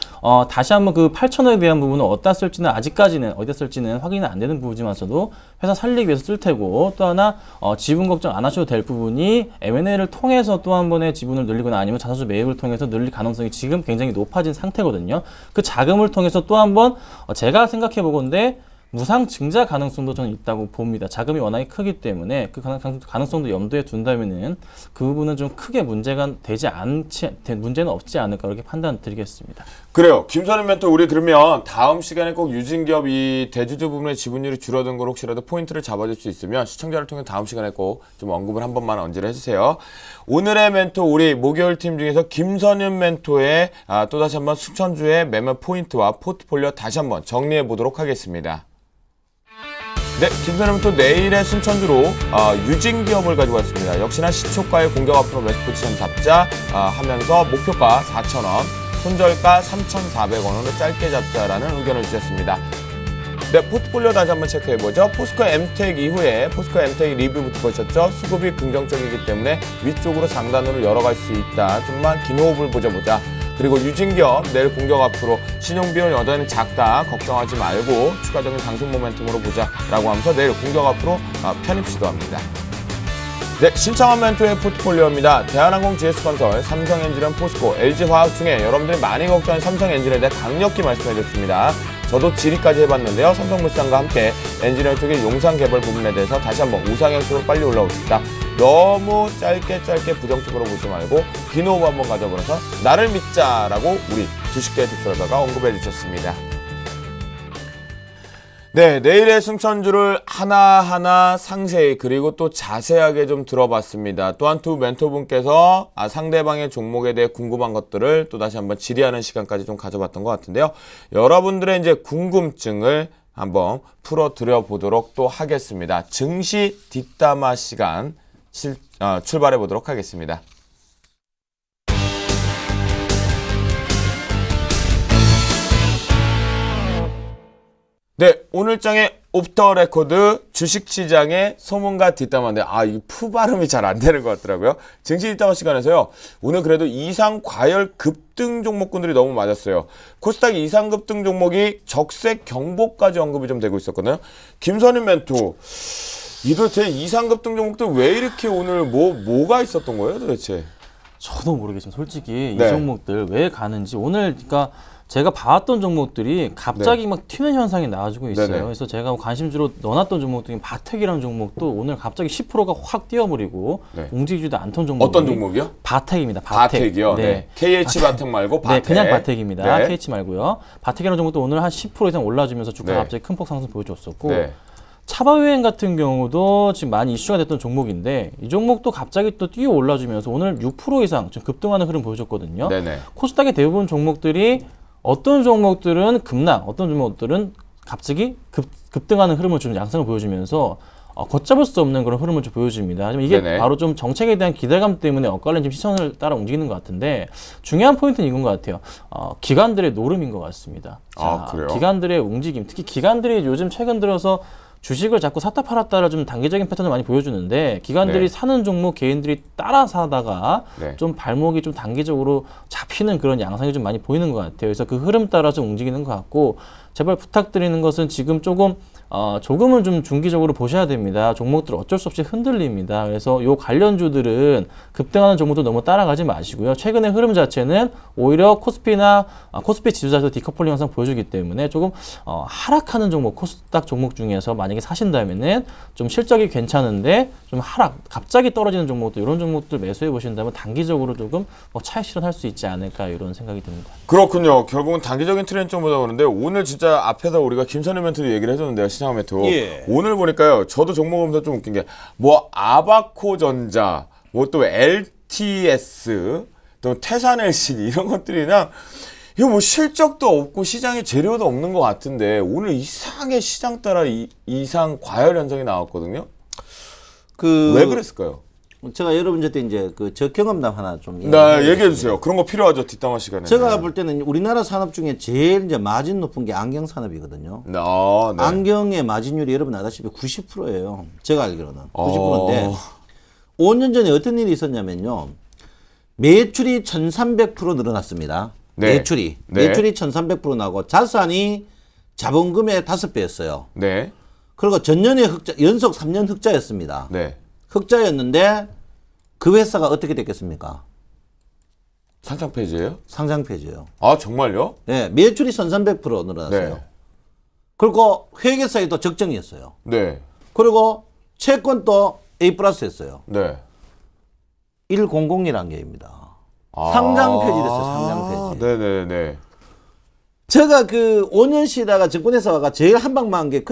다시 한번 그 8,000원에 대한 부분은 어디다 쓸지는 아직까지는 어디다 쓸지는 확인은 안 되는 부분이지만서도 회사 살리기 위해서 쓸 테고 또 하나 지분 걱정 안 하셔도 될 부분이 M&A를 통해서 또 한 번의 지분을 늘리거나 아니면 자사주 매입을 통해서 늘릴 가능성이 지금 굉장히 높아진 상태거든요. 그 자금을 통해서 또 한 번 제가 생각해 보건데 무상 증자 가능성도 저는 있다고 봅니다. 자금이 워낙에 크기 때문에 그 가능성도 염두에 둔다면은 그 부분은 좀 크게 문제는 없지 않을까 이렇게 판단 드리겠습니다. 그래요. 김선윤 멘토 우리 그러면 다음 시간에 꼭 유진기업 이 대주주 부분의 지분율이 줄어든 걸 혹시라도 포인트를 잡아줄 수 있으면 시청자를 통해 다음 시간에 꼭 좀 언급을 한 번만 언제를 해주세요. 오늘의 멘토 우리 목요일 팀 중에서 김선윤 멘토의 또다시 한번 수천주의 매매 포인트와 포트폴리오 다시 한번 정리해 보도록 하겠습니다. 네, 김선윤 멘토 내일의 순천주로 유진기업을 가지고 왔습니다. 역시나 시초가의 공격 앞으로 매수 포지션 잡자 하면서 목표가 4,000원, 손절가 3,400원으로 짧게 잡자라는 의견을 주셨습니다. 네, 포트폴리오 다시 한번 체크해보죠. 포스코 엠텍 이후에 포스코 엠텍 리뷰부터 보셨죠? 수급이 긍정적이기 때문에 위쪽으로 상단으로 열어갈 수 있다. 좀만 긴 호흡을 보자. 그리고 유진기업 내일 공격 앞으로 신용비율 여전히 작다. 걱정하지 말고 추가적인 상승 모멘텀으로 보자라고 하면서 내일 공격 앞으로 편입 시도합니다. 네, 신청한 멘토의 포트폴리오입니다. 대한항공, GS건설, 삼성엔지니어링, 포스코, LG화학 중에 여러분들이 많이 걱정하는 삼성엔지니어에 대해 강력히 말씀해줬습니다. 저도 질의까지 해봤는데요. 삼성물산과 함께 엔지니어 쪽의 용산 개발 부분에 대해서 다시 한번 우상향적으로 빨리 올라올 수 있다. 너무 짧게 부정적으로 보지 말고 긴 호흡 한번 가져보면서 나를 믿자라고 우리 주식계 특설가가 언급해 주셨습니다. 네, 내일의 승천주를 하나하나 상세히 그리고 또 자세하게 좀 들어봤습니다. 또한 두 멘토분께서 상대방의 종목에 대해 궁금한 것들을 또 다시 한번 질의하는 시간까지 좀 가져봤던 것 같은데요. 여러분들의 이제 궁금증을 한번 풀어드려 보도록 또 하겠습니다. 증시 뒷담화 시간 출발해 보도록 하겠습니다. 네, 오늘 장의 오프터 레코드 주식시장의 소문과 뒷담화인데 이 푸 발음이 잘 안 되는 것 같더라고요. 증시 뒷담화 시간에서요. 오늘 그래도 이상 과열 급등 종목군들이 너무 맞았어요. 코스닥 이상 급등 종목이 적색 경보까지 언급이 좀 되고 있었거든요. 김선임 멘토, 이 도대체 이상 급등 종목들 왜 이렇게 오늘 뭐가 있었던 거예요, 도대체? 저도 모르겠지만 솔직히 네. 이 종목들 왜 가는지 오늘 그러니까 제가 봐왔던 종목들이 갑자기 막 튀는 현상이 나와주고 있어요. 네네. 그래서 제가 관심주로 넣어놨던 종목 중에 바텍이라는 종목도 오늘 갑자기 10%가 확 뛰어버리고 네. 움직이지도 않던 종목. 어떤 종목이요? 바텍입니다. 바텍. 바텍이요. 네. KH 바텍 말고 바텍. 네, 그냥 바텍입니다. 네. KH 말고요. 바텍이라는 종목도 오늘 한 10% 이상 올라주면서 주가가 네. 갑자기 큰 폭 상승 보여줬었고 네. 차바유행 같은 경우도 지금 많이 이슈가 됐던 종목인데 이 종목도 갑자기 또 뛰어 올라주면서 오늘 6% 이상 좀 급등하는 흐름 보여줬거든요. 네네. 코스닥의 대부분 종목들이 어떤 종목들은 급락, 어떤 종목들은 갑자기 급등하는 흐름을 좀 양상을 보여주면서 걷잡을 수 없는 그런 흐름을 좀 보여줍니다. 하지만 이게 네네. 바로 좀 정책에 대한 기대감 때문에 엇갈린 좀 시선을 따라 움직이는 것 같은데 중요한 포인트는 이건 것 같아요. 기관들의 노름인 것 같습니다. 그래요? 기관들의 움직임, 특히 기관들이 요즘 최근 들어서 주식을 자꾸 샀다 팔았다를 좀 단기적인 패턴을 많이 보여주는데 기관들이 네. 사는 종목 개인들이 따라 사다가 네. 좀 발목이 좀 단기적으로 잡히는 그런 양상이 좀 많이 보이는 것 같아요. 그래서 그 흐름 따라 좀 움직이는 것 같고 제발 부탁드리는 것은 지금 조금은 좀 중기적으로 보셔야 됩니다. 종목들 어쩔 수 없이 흔들립니다. 그래서 요 관련주들은 급등하는 종목도 너무 따라가지 마시고요. 최근의 흐름 자체는 오히려 코스피 지수자에서 디커플링 현상 보여주기 때문에 조금 하락하는 종목, 코스닥 종목 중에서 만약에 사신다면은 좀 실적이 괜찮은데 좀 갑자기 떨어지는 종목들 이런 종목들 매수해 보신다면 단기적으로 조금 차익 실현할 수 있지 않을까 이런 생각이 듭니다. 그렇군요. 결국은 단기적인 트렌드 좀 보다 보는데 오늘 진짜 앞에서 우리가 김선임 멘토도 얘기를 해줬는데요. 시장 멘토. 예. 오늘 보니까요. 저도 종목 보면서 좀 웃긴 게 아바코전자, 또 LTS, 또 태산LCD 이런 것들이 그냥 이거 실적도 없고 시장에 재료도 없는 것 같은데 오늘 이상하게 시장 따라 이상 과열 현상이 나왔거든요. 왜 그랬을까요? 제가 여러분한테 이제 저 경험담 하나 좀 네, 얘기해 주세요. 그런 거 필요하죠. 뒷담화 시간에. 제가 볼 때는 우리나라 산업 중에 제일 이제 마진 높은 게 안경 산업이거든요. 네. 안경의 마진율이 여러분 아다시피 90%예요. 제가 알기로는 90%인데 5년 전에 어떤 일이 있었냐면요. 매출이 1300% 늘어났습니다. 네. 매출이 1300% 나고 자산이 자본금의 5배였어요. 네. 그리고 전년에 연속 3년 흑자였습니다. 네. 흑자였는데 그 회사가 어떻게 됐겠습니까? 상장 페이지예요? 상장 폐지예요. 아, 정말요? 네, 매출이 1300% 늘어났어요. 네. 그리고 회계사에도 적정이었어요. 네. 그리고 채권도 A 플러스였어요. 네. 1001 안개입니다. 상장 폐지됐어요. 상장 폐지. 네네네. 제가 5년 쉬다가 증권회사가 제일 한방만 한 게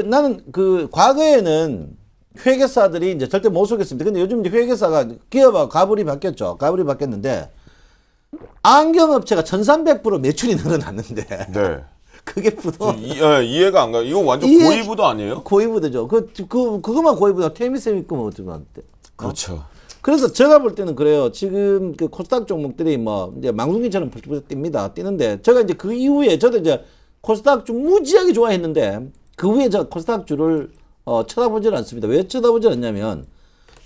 나는 과거에는 회계사들이 이제 절대 못 속였습니다. 근데 요즘 이제 회계사가 기업하고 가불이 바뀌었죠. 가불이 바뀌었는데 안경업체가 1300% 매출이 늘어났는데 네. 그게 부도 이해가 안 가요. 이거 완전 이해- 고의부도 아니에요? 고의부도죠. 그것만 고의부도 태미쌤 있고 어떻게 하는데. 그렇죠. 그래서 제가 볼 때는 그래요. 지금 코스닥 종목들이 이제 망둥이처럼 펄펄 뛰는데 제가 이제 그 이후에 저도 이제 코스닥 주 무지하게 좋아했는데 그 후에 저 코스닥 주를 쳐다보질 않습니다. 왜 쳐다보질 않냐면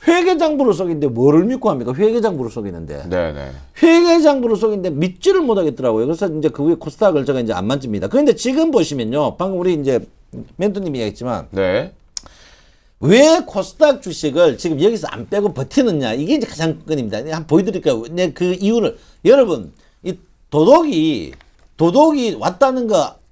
회계장부를 속이는데 뭐를 믿고 합니까? 회계장부를 속이는데. 네네. 회계장부를 속이는데 믿지를 못하겠더라고요. 그래서 이제 그 후에 코스닥을 제가 이제 안 만집니다. 그런데 지금 보시면요. 방금 우리 이제 멘토님이 얘기했지만 네. 왜 코스닥 주식을 지금 여기서 안 빼고 버티느냐. 이게 이제 가장 건입니다. 한번 보여드릴까요? 그 이유를. 여러분, 이 도덕이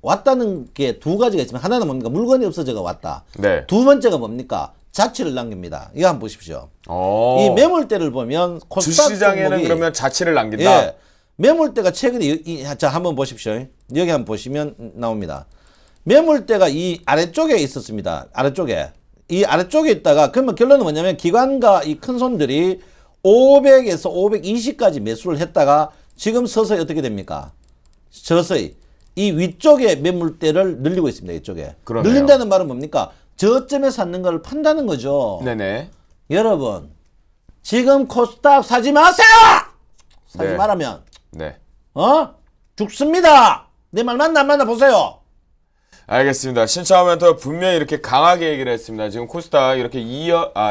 왔다는 게 두 가지가 있지만 하나는 뭡니까? 물건이 없어져가 왔다. 네. 두 번째가 뭡니까? 자취를 남깁니다. 이거 한번 보십시오. 이 매물대를 보면 코스닥 주시장에는 종목이- 그러면 자취를 남긴다. 예. 매물대가 최근에 자 한번 보십시오. 여기 한번 보시면 나옵니다. 매물대가 이 아래쪽에 있었습니다. 이 아래쪽에 있다가 그러면 결론은 뭐냐면 기관과 이 큰 손들이 500에서 520까지 매수를 했다가 지금 서서히 어떻게 됩니까? 서서히 이 위쪽에 매물대를 늘리고 있습니다. 이쪽에. 그러네요. 늘린다는 말은 뭡니까? 저점에 사는 걸 판다는 거죠. 네네. 여러분 지금 코스닥 사지 마세요. 사지 네. 말라면 네. 죽습니다. 내 말 맞나 안 맞나 보세요. 알겠습니다. 신차원 멘토가 분명히 이렇게 강하게 얘기를 했습니다. 지금 코스닥 이렇게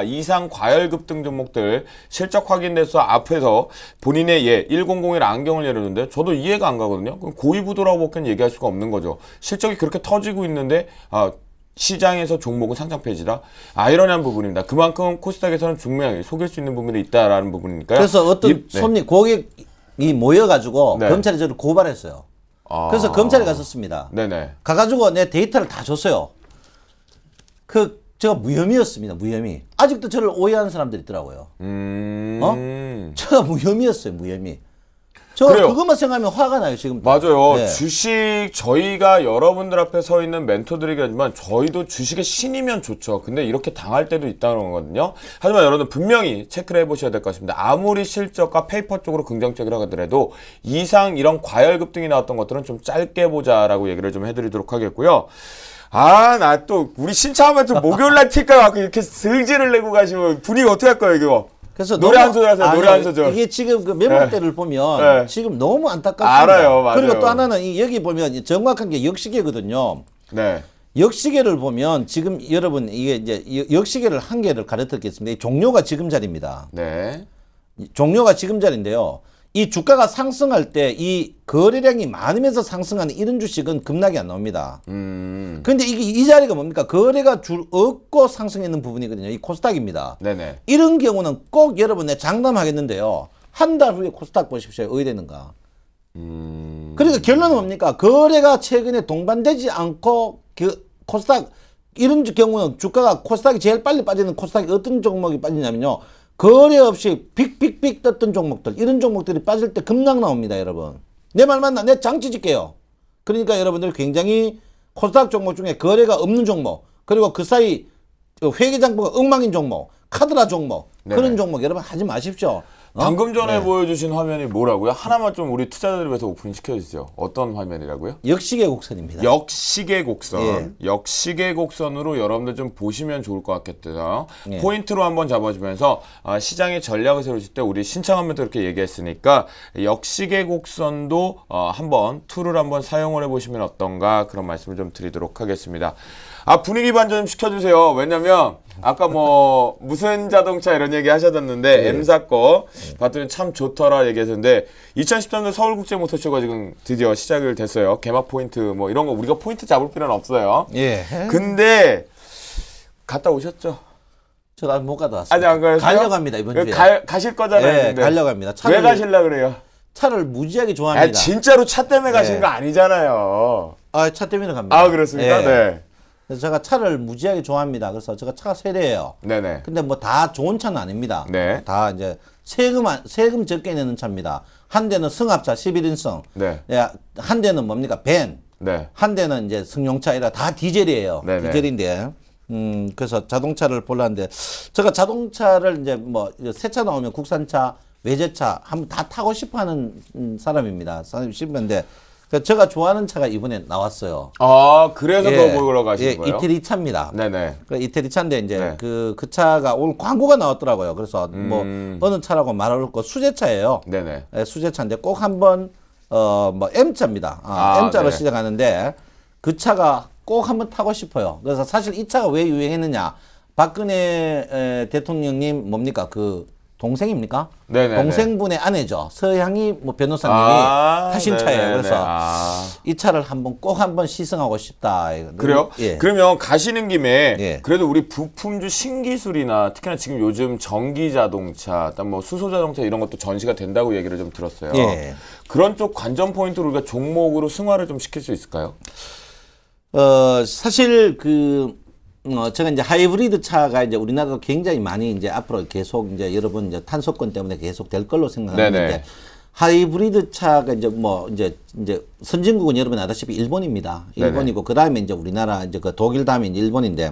이상 과열급 등 종목들 실적 확인돼서 앞에서 본인의 1001 안경을 내렸는데 저도 이해가 안 가거든요. 그럼 고위부도라고밖에 얘기할 수가 없는 거죠. 실적이 그렇게 터지고 있는데 시장에서 종목은 상장 폐지다. 아이러니한 부분입니다. 그만큼 코스닥에서는 분명히 속일 수 있는 부분이 있다라는 부분이니까요. 그래서 어떤 손님 고객이 모여가지고 네. 검찰에 저를 고발했어요. 그래서 검찰에 갔었습니다. 네네. 가가지고 내 데이터를 다 줬어요. 제가 무혐의였습니다. 무혐의. 아직도 저를 오해하는 사람들이 있더라고요. 제가 무혐의였어요. 무혐의. 저 그래요. 그것만 생각하면 화가 나요. 지금. 맞아요. 네. 주식 저희가 여러분들 앞에 서 있는 멘토들이겠지만 저희도 주식의 신이면 좋죠. 근데 이렇게 당할 때도 있다는 거거든요. 하지만 여러분들 분명히 체크를 해보셔야 될 것 같습니다. 아무리 실적과 페이퍼 쪽으로 긍정적이라고 하더라도 이상 이런 과열 급등이 나왔던 것들은 좀 짧게 보자라고 얘기를 좀 해드리도록 하겠고요. 나 또 우리 신차하면 또 목요일날 티가 갖고 이렇게 슬지를 내고 가시면 분위기 어떻게 할 거예요 이거? 그래서 노래 한 소절 하세요. 노래 한 소절. 이게 지금 그 매물대를 보면 네. 지금 너무 안타깝습니다. 알아요, 맞아요. 그리고 또 하나는 여기 보면 정확한 게 역시계거든요. 네. 역시계를 보면 지금 여러분 이게 이제 역시계를 한 개를 가르쳤겠습니다. 이 종료가 지금 자리입니다. 네. 종료가 지금 자리인데요. 이 주가가 상승할 때 이 거래량이 많으면서 상승하는 이런 주식은 급락이 안 나옵니다. 근데 이게 이 자리가 뭡니까? 거래가 없고 상승했는 부분이거든요. 이 코스닥입니다. 네네. 이런 경우는 꼭 여러분 내 장담하겠는데요. 한 달 후에 코스닥 보십시오. 어디 되는가? 그러니까 결론은 뭡니까? 거래가 최근에 동반되지 않고 코스닥 이런 경우는 주가가 코스닥이 제일 빨리 빠지는 코스닥이 어떤 종목이 빠지냐면요. 거래 없이 빅빅빅 떴던 종목들 이런 종목들이 빠질 때 급락 나옵니다. 여러분. 내 말 맞나? 내 장치 짓게요. 그러니까 여러분들 굉장히 코스닥 종목 중에 거래가 없는 종목 그리고 그 사이 회계장부가 엉망인 종목 카드라 종목 네네. 그런 종목 여러분 하지 마십시오. 방금 전에 네. 보여주신 화면이 뭐라고요? 하나만 좀 우리 투자자들 위해서 오픈 시켜주세요. 어떤 화면이라고요? 역시계 곡선입니다. 역시계 곡선. 예. 역시계 곡선으로 여러분들 좀 보시면 좋을 것 같겠대요. 예. 포인트로 한번 잡아주면서 시장의 전략을 세우실 때 우리 신창하면도 이렇게 얘기했으니까 역시계 곡선도 한번 툴을 한번 사용을 해보시면 어떤가 그런 말씀을 좀 드리도록 하겠습니다. 분위기 반전 좀 시켜주세요. 왜냐면 아까 뭐 무슨 자동차 이런 얘기 하셨었는데 M사 거 봤더니 참 좋더라 얘기했는데 2013년 서울국제모터쇼가 지금 드디어 시작을 됐어요. 개막 포인트 뭐 이런 거 우리가 포인트 잡을 필요는 없어요. 예. 근데 갔다 오셨죠? 저 아직 못 가다 왔습니다. 아직 안 가셨어요? 가려고 합니다 이번 주에. 가실 거잖아요. 예, 근데. 가려고 합니다. 왜 가실라 그래요? 차를 무지하게 좋아합니다. 진짜로 차 때문에 가신 네. 거 아니잖아요. 차 때문에 갑니다. 그렇습니까? 예. 네. 그래서 제가 차를 무지하게 좋아합니다. 그래서 제가 차가 세 대예요. 네네. 근데 뭐 다 좋은 차는 아닙니다. 네. 다 이제 세금 적게 내는 차입니다. 한 대는 승합차 11인승. 네. 예, 한 대는 뭡니까? 벤. 네. 한 대는 이제 승용차이라 다 디젤이에요. 네네. 디젤인데. 그래서 자동차를 보려는데 제가 자동차를 이제 뭐 새 차 나오면 국산차, 외제차 한번 다 타고 싶어 하는 사람입니다. 싶은데 제가 좋아하는 차가 이번에 나왔어요. 그래서 더 보러 가시는 거예요? 이태리 차입니다. 네네. 이태리 차인데 이제 네. 그 차가 오늘 광고가 나왔더라고요. 그래서 뭐 어느 차라고 말할 거 수제차예요. 네네. 예, 수제차인데 꼭 한번 뭐 M차입니다. M차로 네. 시작하는데 그 차가 꼭 한번 타고 싶어요. 그래서 사실 이 차가 왜 유행했느냐? 박근혜 대통령님 뭡니까 그 동생입니까? 네네네. 동생분의 아내죠. 서향이 뭐 변호사님이 타신 차예요. 네네네. 그래서 이 차를 꼭 한번 시승하고 싶다. 그래요? 예. 그러면 가시는 김에 예. 그래도 우리 부품주 신기술이나 특히나 지금 요즘 전기 자동차, 뭐 수소 자동차 이런 것도 전시가 된다고 얘기를 좀 들었어요. 예. 그런 쪽 관전 포인트로 우리가 종목으로 승화를 좀 시킬 수 있을까요? 사실 제가 이제 하이브리드 차가 이제 우리나라도 굉장히 많이 이제 앞으로 계속 이제 여러분 이제 탄소권 때문에 계속 될 걸로 생각하는데 네네. 하이브리드 차가 이제 뭐 이제 선진국은 여러분 아다시피 일본입니다. 일본이고 그 다음에 이제 우리나라 이제 그 독일 다음에 이제 일본인데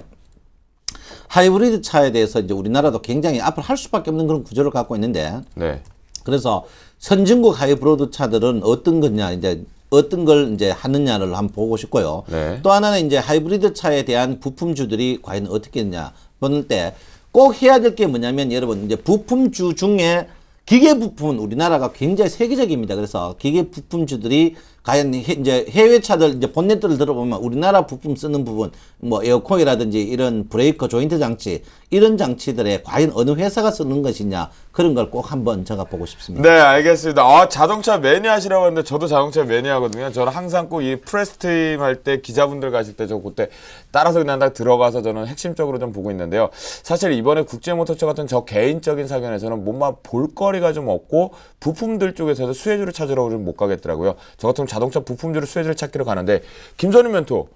하이브리드 차에 대해서 이제 우리나라도 굉장히 앞으로 할 수밖에 없는 그런 구조를 갖고 있는데 네. 그래서 선진국 하이브리드 차들은 어떤 거냐 이제 어떤 걸 이제 하느냐를 한번 보고 싶고요. 네. 또 하나는 이제 하이브리드 차에 대한 부품주들이 과연 어떻게 했냐 보는 때 꼭 해야 될 게 뭐냐면 여러분 이제 부품주 중에 기계 부품은 우리나라가 굉장히 세계적입니다. 그래서 기계 부품주들이 과연 이제 해외 차들 이제 본넷들을 들어보면 우리나라 부품 쓰는 부분 뭐 에어코이라든지 이런 브레이커 조인트 장치 이런 장치들에 과연 어느 회사가 쓰는 것이냐 그런 걸 꼭 한번 제가 보고 싶습니다. 네, 알겠습니다. 아, 자동차 매니아시라고 하는데 저도 자동차 매니아거든요. 저는 항상 꼭 이 프레스팀 할 때 기자분들 가실 때 저 그때 따라서 그냥 딱 들어가서 저는 핵심적으로 좀 보고 있는데요. 사실 이번에 국제모터쇼 같은 저 개인적인 사견에서는 뭔가 볼거리가 좀 없고 부품들 쪽에서도 수혜주를 찾으러 좀 못 가겠더라고요. 저 같으면 자동차 부품주를 수혜주를 찾기로 가는데 김선희 멘토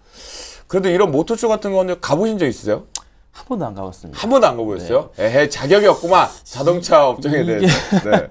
그래도 이런 모터쇼 같은 거는 가보신 적 있으세요? 한 번도 안 가봤습니다. 한 번도 안 가보셨어요? 에헤, 자격이 없구만. 자동차 업종에 대해서. 네.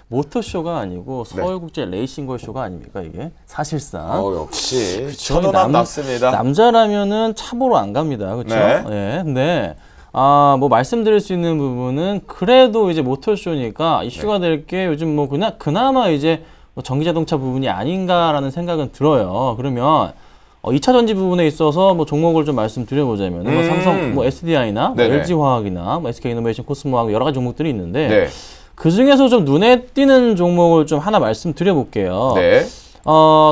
모터쇼가 아니고 서울국제 레이싱걸 쇼가 아닙니까 이게 사실상. 역시 천원함 났습니다. 남자라면은 차 보러 안 갑니다, 그렇죠? 네. 네. 근데 뭐 말씀드릴 수 있는 부분은 그래도 이제 모터쇼니까 이슈가 될 게 요즘 뭐 그나마 이제 뭐 전기자동차 부분이 아닌가라는 생각은 들어요. 그러면 2차 전지 부분에 있어서 뭐 종목을 좀 말씀드려보자면 뭐 삼성, 뭐 SDI나 뭐 LG화학이나 뭐 SK이노베이션, 코스모하고 여러 가지 종목들이 있는데 네. 그 중에서 좀 눈에 띄는 종목을 좀 하나 말씀드려볼게요. 네.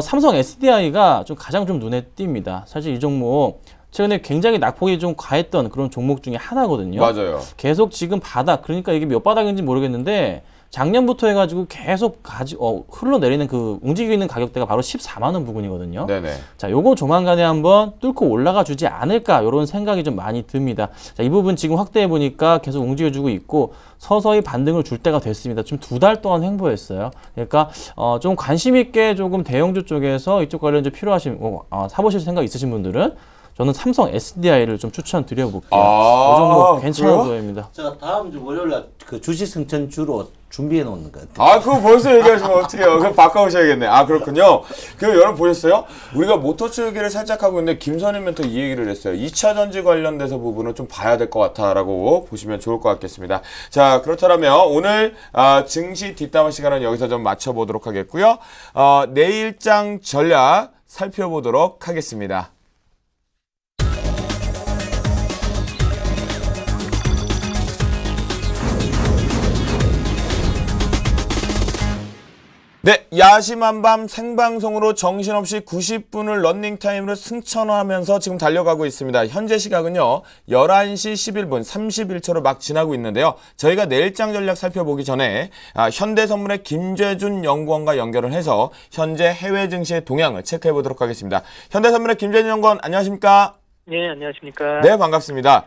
삼성 SDI가 좀 가장 좀 눈에 띕니다. 사실 이 종목 최근에 굉장히 낙폭이 좀 과했던 그런 종목 중에 하나거든요. 맞아요. 계속 지금 바닥, 그러니까 이게 몇 바닥인지 모르겠는데 작년부터 해가지고 계속 흘러내리는 그 움직이고 있는 가격대가 바로 14만 원 부근이거든요. 네네. 자, 요거 조만간에 한번 뚫고 올라가 주지 않을까 이런 생각이 좀 많이 듭니다. 자, 이 부분 지금 확대해 보니까 계속 움직여주고 있고 서서히 반등을 줄 때가 됐습니다. 좀 2달 동안 횡보했어요. 그러니까 좀 관심 있게 조금 대형주 쪽에서 이쪽 관련 좀 필요하신 사보실 생각 있으신 분들은 저는 삼성 SDI를 좀 추천드려볼게요. 이 종목 괜찮아 보입니다. 제가 다음 주 월요일날 그 주식 승천주로 준비해 놓는 것 같아요. 아, 그거 벌써 얘기하시면 어떡해요. 그럼 바꿔오셔야겠네. 아, 그렇군요. 여러분 보셨어요? 우리가 모터쇼 얘기를 살짝 하고 있는데 김선희 멘토 이 얘기를 했어요. 2차 전지 관련돼서 부분은 좀 봐야 될 것 같다라고 보시면 좋을 것 같겠습니다. 자, 그렇다면 오늘 증시 뒷담화 시간은 여기서 좀 마쳐보도록 하겠고요. 내일장 전략 살펴보도록 하겠습니다. 네, 야심한 밤 생방송으로 정신없이 90분을 런닝타임으로 승천하면서 지금 달려가고 있습니다. 현재 시각은요, 11시 11분 31초로 막 지나고 있는데요. 저희가 내일장 전략 살펴보기 전에 현대선물의 김재준 연구원과 연결을 해서 현재 해외 증시의 동향을 체크해 보도록 하겠습니다. 현대선물의 김재준 연구원, 안녕하십니까? 네, 안녕하십니까? 네, 반갑습니다.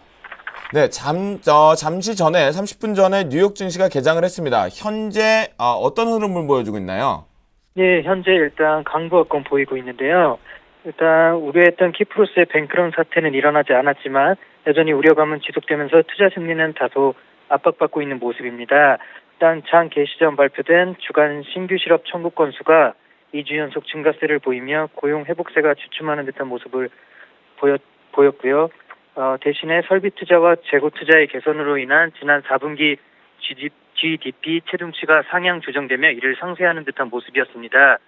네, 잠시 전에 30분 전에 뉴욕 증시가 개장을 했습니다. 현재 어떤 흐름을 보여주고 있나요? 네, 현재 일단 강보합권 보이고 있는데요. 일단 우려했던 키프로스의 뱅크런 사태는 일어나지 않았지만 여전히 우려감은 지속되면서 투자 심리는 다소 압박받고 있는 모습입니다. 일단 장 개시 전 발표된 주간 신규 실업 청구 건수가 2주 연속 증가세를 보이며 고용 회복세가 주춤하는 듯한 모습을 보였고요. 대신에 설비 투자와 재고 투자의 개선으로 인한 지난 4분기 GDP 체중치가 상향 조정되며 이를 상쇄하는 듯한 모습이었습니다.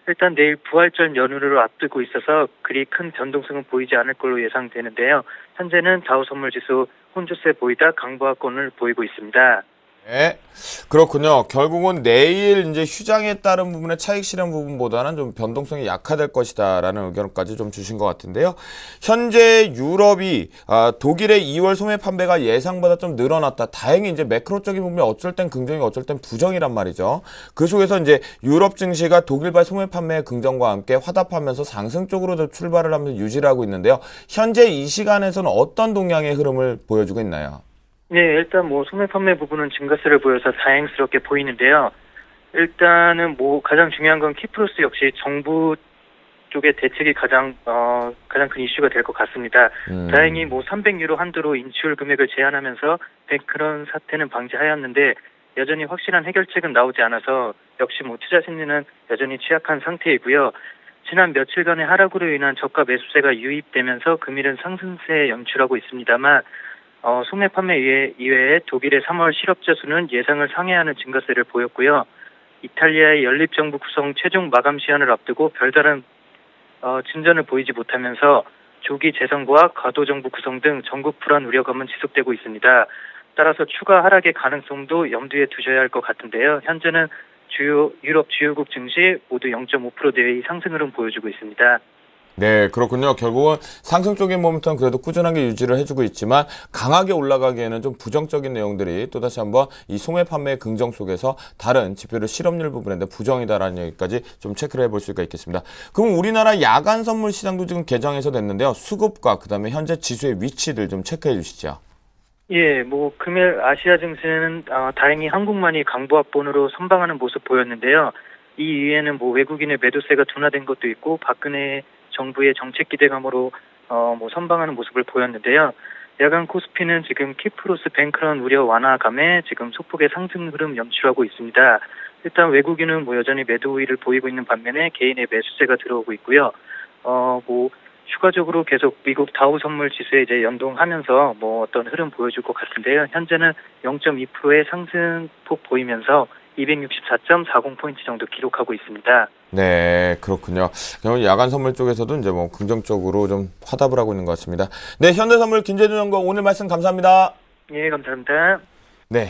일단 내일 부활절 연휴를 앞두고 있어서 그리 큰 변동성은 보이지 않을 걸로 예상되는데요. 현재는 다우 선물지수 혼조세 보이다 강보합권을 보이고 있습니다. 네, 그렇군요. 결국은 내일 이제 휴장에 따른 부분의 차익 실현 부분보다는 좀 변동성이 약화될 것이다라는 의견까지 좀 주신 것 같은데요. 현재 유럽이 독일의 2월 소매 판매가 예상보다 좀 늘어났다. 다행히 이제 매크로적인 부분이 어쩔 땐 긍정이고 어쩔 땐 부정이란 말이죠. 그 속에서 이제 유럽 증시가 독일발 소매 판매의 긍정과 함께 화답하면서 상승 쪽으로 출발을 하면서 유지를 하고 있는데요. 현재 이 시간에서는 어떤 동향의 흐름을 보여주고 있나요? 네, 일단 소매 판매 부분은 증가세를 보여서 다행스럽게 보이는데요. 일단은 가장 중요한 건 키프로스 역시 정부 쪽의 대책이 가장 큰 이슈가 될 것 같습니다. 다행히 300유로 한도로 인출 금액을 제한하면서 뱅크런 사태는 방지하였는데 여전히 확실한 해결책은 나오지 않아서 역시 투자 심리는 여전히 취약한 상태이고요. 지난 며칠간의 하락으로 인한 저가 매수세가 유입되면서 금일은 상승세에 연출하고 있습니다만 소매 판매 이외에 독일의 3월 실업자 수는 예상을 상회하는 증가세를 보였고요. 이탈리아의 연립정부 구성 최종 마감 시한을 앞두고 별다른 진전을 보이지 못하면서 조기 재선과 과도정부 구성 등 전국 불안 우려감은 지속되고 있습니다. 따라서 추가 하락의 가능성도 염두에 두셔야 할 것 같은데요. 현재는 유럽 주요국 증시 모두 0.5%대의 상승 흐름 보여주고 있습니다. 네, 그렇군요. 결국은 상승 쪽인 모멘텀 그래도 꾸준하게 유지를 해주고 있지만 강하게 올라가기에는 좀 부정적인 내용들이 또다시 한번 이 소매 판매의 긍정 속에서 다른 지표를 실업률 부분인데 부정이다라는 얘기까지 좀 체크를 해볼 수가 있겠습니다. 그럼 우리나라 야간 선물 시장도 지금 개장해서 됐는데요. 수급과 그다음에 현재 지수의 위치들 좀 체크해 주시죠. 예, 금일 아시아 증시는 다행히 한국만이 강보합본으로 선방하는 모습 보였는데요. 이 이후에는 외국인의 매도세가 둔화된 것도 있고 박근혜 정부의 정책 기대감으로 선방하는 모습을 보였는데요. 야간 코스피는 지금 키프로스 뱅크런 우려 완화감에 지금 소폭의 상승 흐름 연출하고 있습니다. 일단 외국인은 여전히 매도 우위를 보이고 있는 반면에 개인의 매수세가 들어오고 있고요. 추가적으로 계속 미국 다우 선물 지수에 이제 연동하면서 어떤 흐름 보여줄 것 같은데요. 현재는 0.2%의 상승폭 보이면서 264.40포인트 정도 기록하고 있습니다. 네, 그렇군요. 그럼 야간 선물 쪽에서도 이제 긍정적으로 좀 화답을 하고 있는 것 같습니다. 네, 현대선물 김재준 연구원 오늘 말씀 감사합니다. 예, 감사합니다. 네.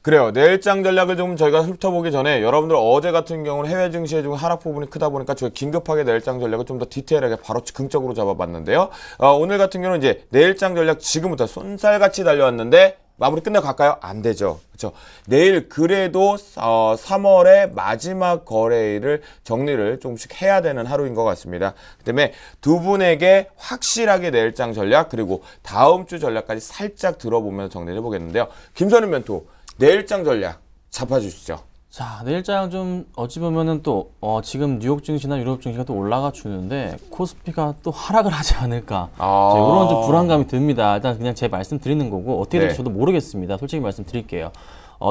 그래요. 내일장 전략을 좀 저희가 훑어보기 전에 여러분들 어제 같은 경우는 해외 증시의 좀 하락 부분이 크다 보니까 저희가 긴급하게 내일장 전략을 좀 더 디테일하게 바로 긍정적으로 잡아봤는데요. 오늘 같은 경우는 이제 내일장 전략 지금부터 쏜살같이 달려왔는데 마무리 끝내갈까요? 안 되죠. 그렇죠. 내일 그래도 3월의 마지막 거래일을 정리를 조금씩 해야 되는 하루인 것 같습니다. 그 때문에 두 분에게 확실하게 내일장 전략 그리고 다음 주 전략까지 살짝 들어보면서 정리를 해보겠는데요. 김선우 멘토 내일장 전략 잡아주시죠. 자, 내일장 좀 어찌 보면은 또 지금 뉴욕 증시나 유럽 증시가 또 올라가 주는데 코스피가 또 하락을 하지 않을까 이런 좀 불안감이 듭니다. 일단 그냥 제 말씀 드리는 거고 어떻게 될지 저도 모르겠습니다. 솔직히 말씀드릴게요.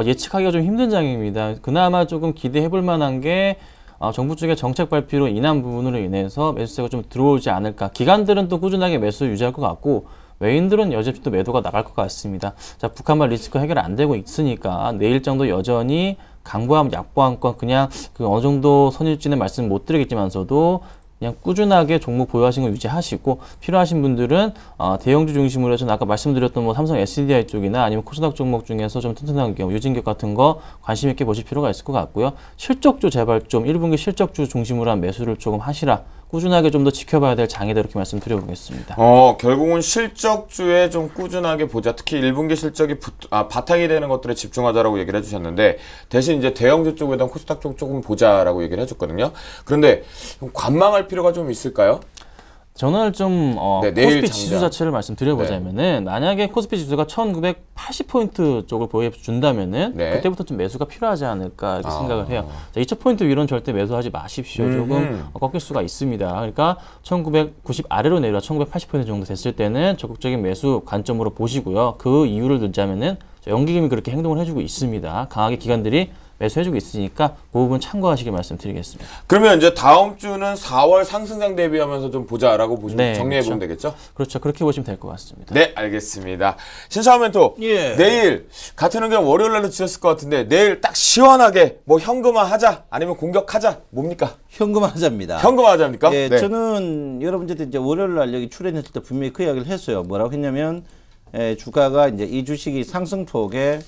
예측하기가 좀 힘든 장입니다. 그나마 조금 기대해볼 만한 게 정부 쪽의 정책 발표로 인한 부분으로 인해서 매수세가 좀 들어오지 않을까. 기관들은 또 꾸준하게 매수 유지할 것 같고 외인들은 여전히 또 매도가 나갈 것 같습니다. 자, 북한발 리스크 해결 안 되고 있으니까 내일 정도 여전히 강보합, 약보합권 그냥 어느 정도 선일지는 말씀 못 드리겠지만서도 그냥 꾸준하게 종목 보유하신 거 유지하시고 필요하신 분들은 대형주 중심으로 해서 아까 말씀드렸던 삼성 SDI 쪽이나 아니면 코스닥 종목 중에서 좀 튼튼한 경우 유진격 같은 거 관심 있게 보실 필요가 있을 것 같고요. 실적주 제발 좀 1분기 실적주 중심으로 한 매수를 조금 하시라. 꾸준하게 좀 더 지켜봐야 될 장이다 이렇게 말씀드려보겠습니다. 결국은 실적주에 좀 꾸준하게 보자. 특히 1분기 실적이 바탕이 되는 것들에 집중하자라고 얘기를 해주셨는데 대신 이제 대형주 쪽에 대한 코스닥 쪽 조금 보자라고 얘기를 해줬거든요. 그런데 관망할 필요가 좀 있을까요? 저는 좀 코스피 지수 자체를 말씀드려보자면은 만약에 코스피 지수가 1980포인트 쪽을 보여준다면은 그때부터 좀 매수가 필요하지 않을까 이렇게 생각을 해요. 자, 2000포인트 위로는 절대 매수하지 마십시오. 조금 꺾일 수가 있습니다. 그러니까 1990 아래로 내려와 1980포인트 정도 됐을 때는 적극적인 매수 관점으로 보시고요. 그 이유를 들자면은 연기금이 그렇게 행동을 해주고 있습니다. 강하게 기관들이 매수해주고 있으니까 그 부분 참고하시길 말씀드리겠습니다. 그러면 이제 다음 주는 4월 상승장 대비하면서 좀 보자라고 보시면 정리해보면 되겠죠? 그렇죠. 그렇게 보시면 될 것 같습니다. 네, 알겠습니다. 신차원 멘토, 내일 같은 의견 월요일 날로 지었을 것 같은데 내일 딱 시원하게 현금화 하자 아니면 공격하자 뭡니까? 현금화하자입니다. 현금화하자입니까? 네. 저는 여러분들도 이제 월요일 날 여기 출연했을 때 분명히 그 이야기를 했어요. 뭐라고 했냐면 주가가 이제 이 주식이 상승폭에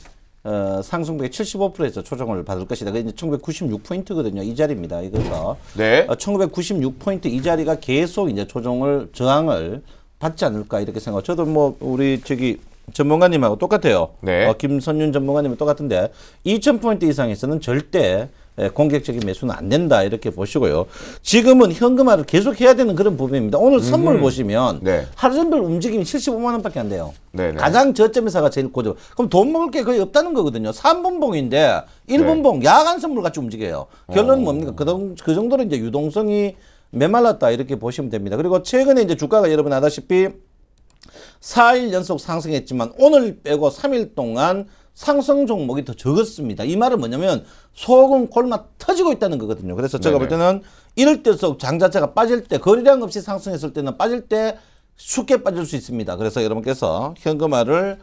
상승폭의 75%에서 조정을 받을 것이다. 그게 이제 1996포인트거든요. 이 자리입니다. 이거서 1996포인트 이 자리가 계속 이제 저항을 받지 않을까 이렇게 생각. 저도 우리 전문가님하고 똑같아요. 김선윤 전문가님은 똑같은데 2000포인트 이상에서는 절대 공격적인 매수는 안 된다 이렇게 보시고요. 지금은 현금화를 계속 해야 되는 그런 부분입니다. 오늘 선물 보시면 하루 종일 움직임이 75만 원밖에 안 돼요. 가장 저점에서가 제일 고죠. 그럼 돈 먹을 게 거의 없다는 거거든요. 3분봉인데 1분봉 야간 선물 같이 움직여요. 결론은 뭡니까? 그 정도로 이제 유동성이 메말랐다 이렇게 보시면 됩니다. 그리고 최근에 이제 주가가 여러분 아다시피 4일 연속 상승했지만 오늘 빼고 3일 동안 상승 종목이 더 적었습니다. 이 말은 뭐냐면 속은 골마 터지고 있다는 거거든요. 그래서 제가 볼 때는 이럴 때서 장 자체가 빠질 때 거래량 없이 상승했을 때는 빠질 때 쉽게 빠질 수 있습니다. 그래서 여러분께서 현금화를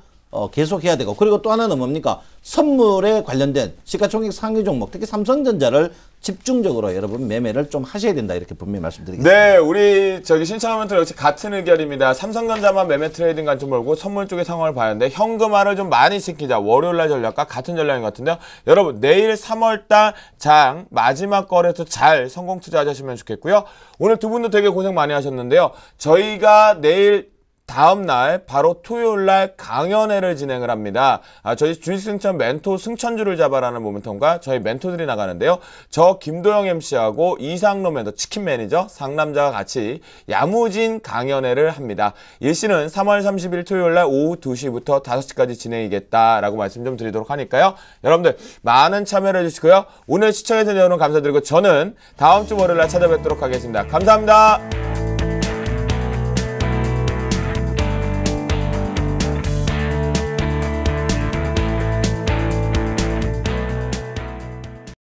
계속해야 되고, 그리고 또 하나는 뭡니까? 선물에 관련된 시가총액 상위 종목, 특히 삼성전자를 집중적으로 여러분 매매를 좀 하셔야 된다, 이렇게 분명히 말씀드리겠습니다. 네, 우리 신청하면서 역시 같은 의견입니다. 삼성전자만 매매 트레이딩 관점 몰고 선물 쪽의 상황을 봐야 하는데 현금화를 좀 많이 시키자. 월요일날 전략과 같은 전략인 것 같은데요. 여러분 내일 3월달 장 마지막 거래소 잘 성공 투자하시면 좋겠고요. 오늘 두 분도 되게 고생 많이 하셨는데요. 저희가 내일 다음 날 바로 토요일 날 강연회를 진행을 합니다. 저희 주식승천 멘토 승천주를 잡아라는 모멘텀과 저희 멘토들이 나가는데요. 저 김도영 MC하고 이상로 멘토 치킨 매니저 상남자가 같이 야무진 강연회를 합니다. 일시는 3월 30일 토요일 날 오후 2시부터 5시까지 진행이겠다라고 말씀 좀 드리도록 하니까요. 여러분들 많은 참여를 해주시고요. 오늘 시청해주신 여러분 감사드리고 저는 다음 주 월요일 날 찾아뵙도록 하겠습니다. 감사합니다.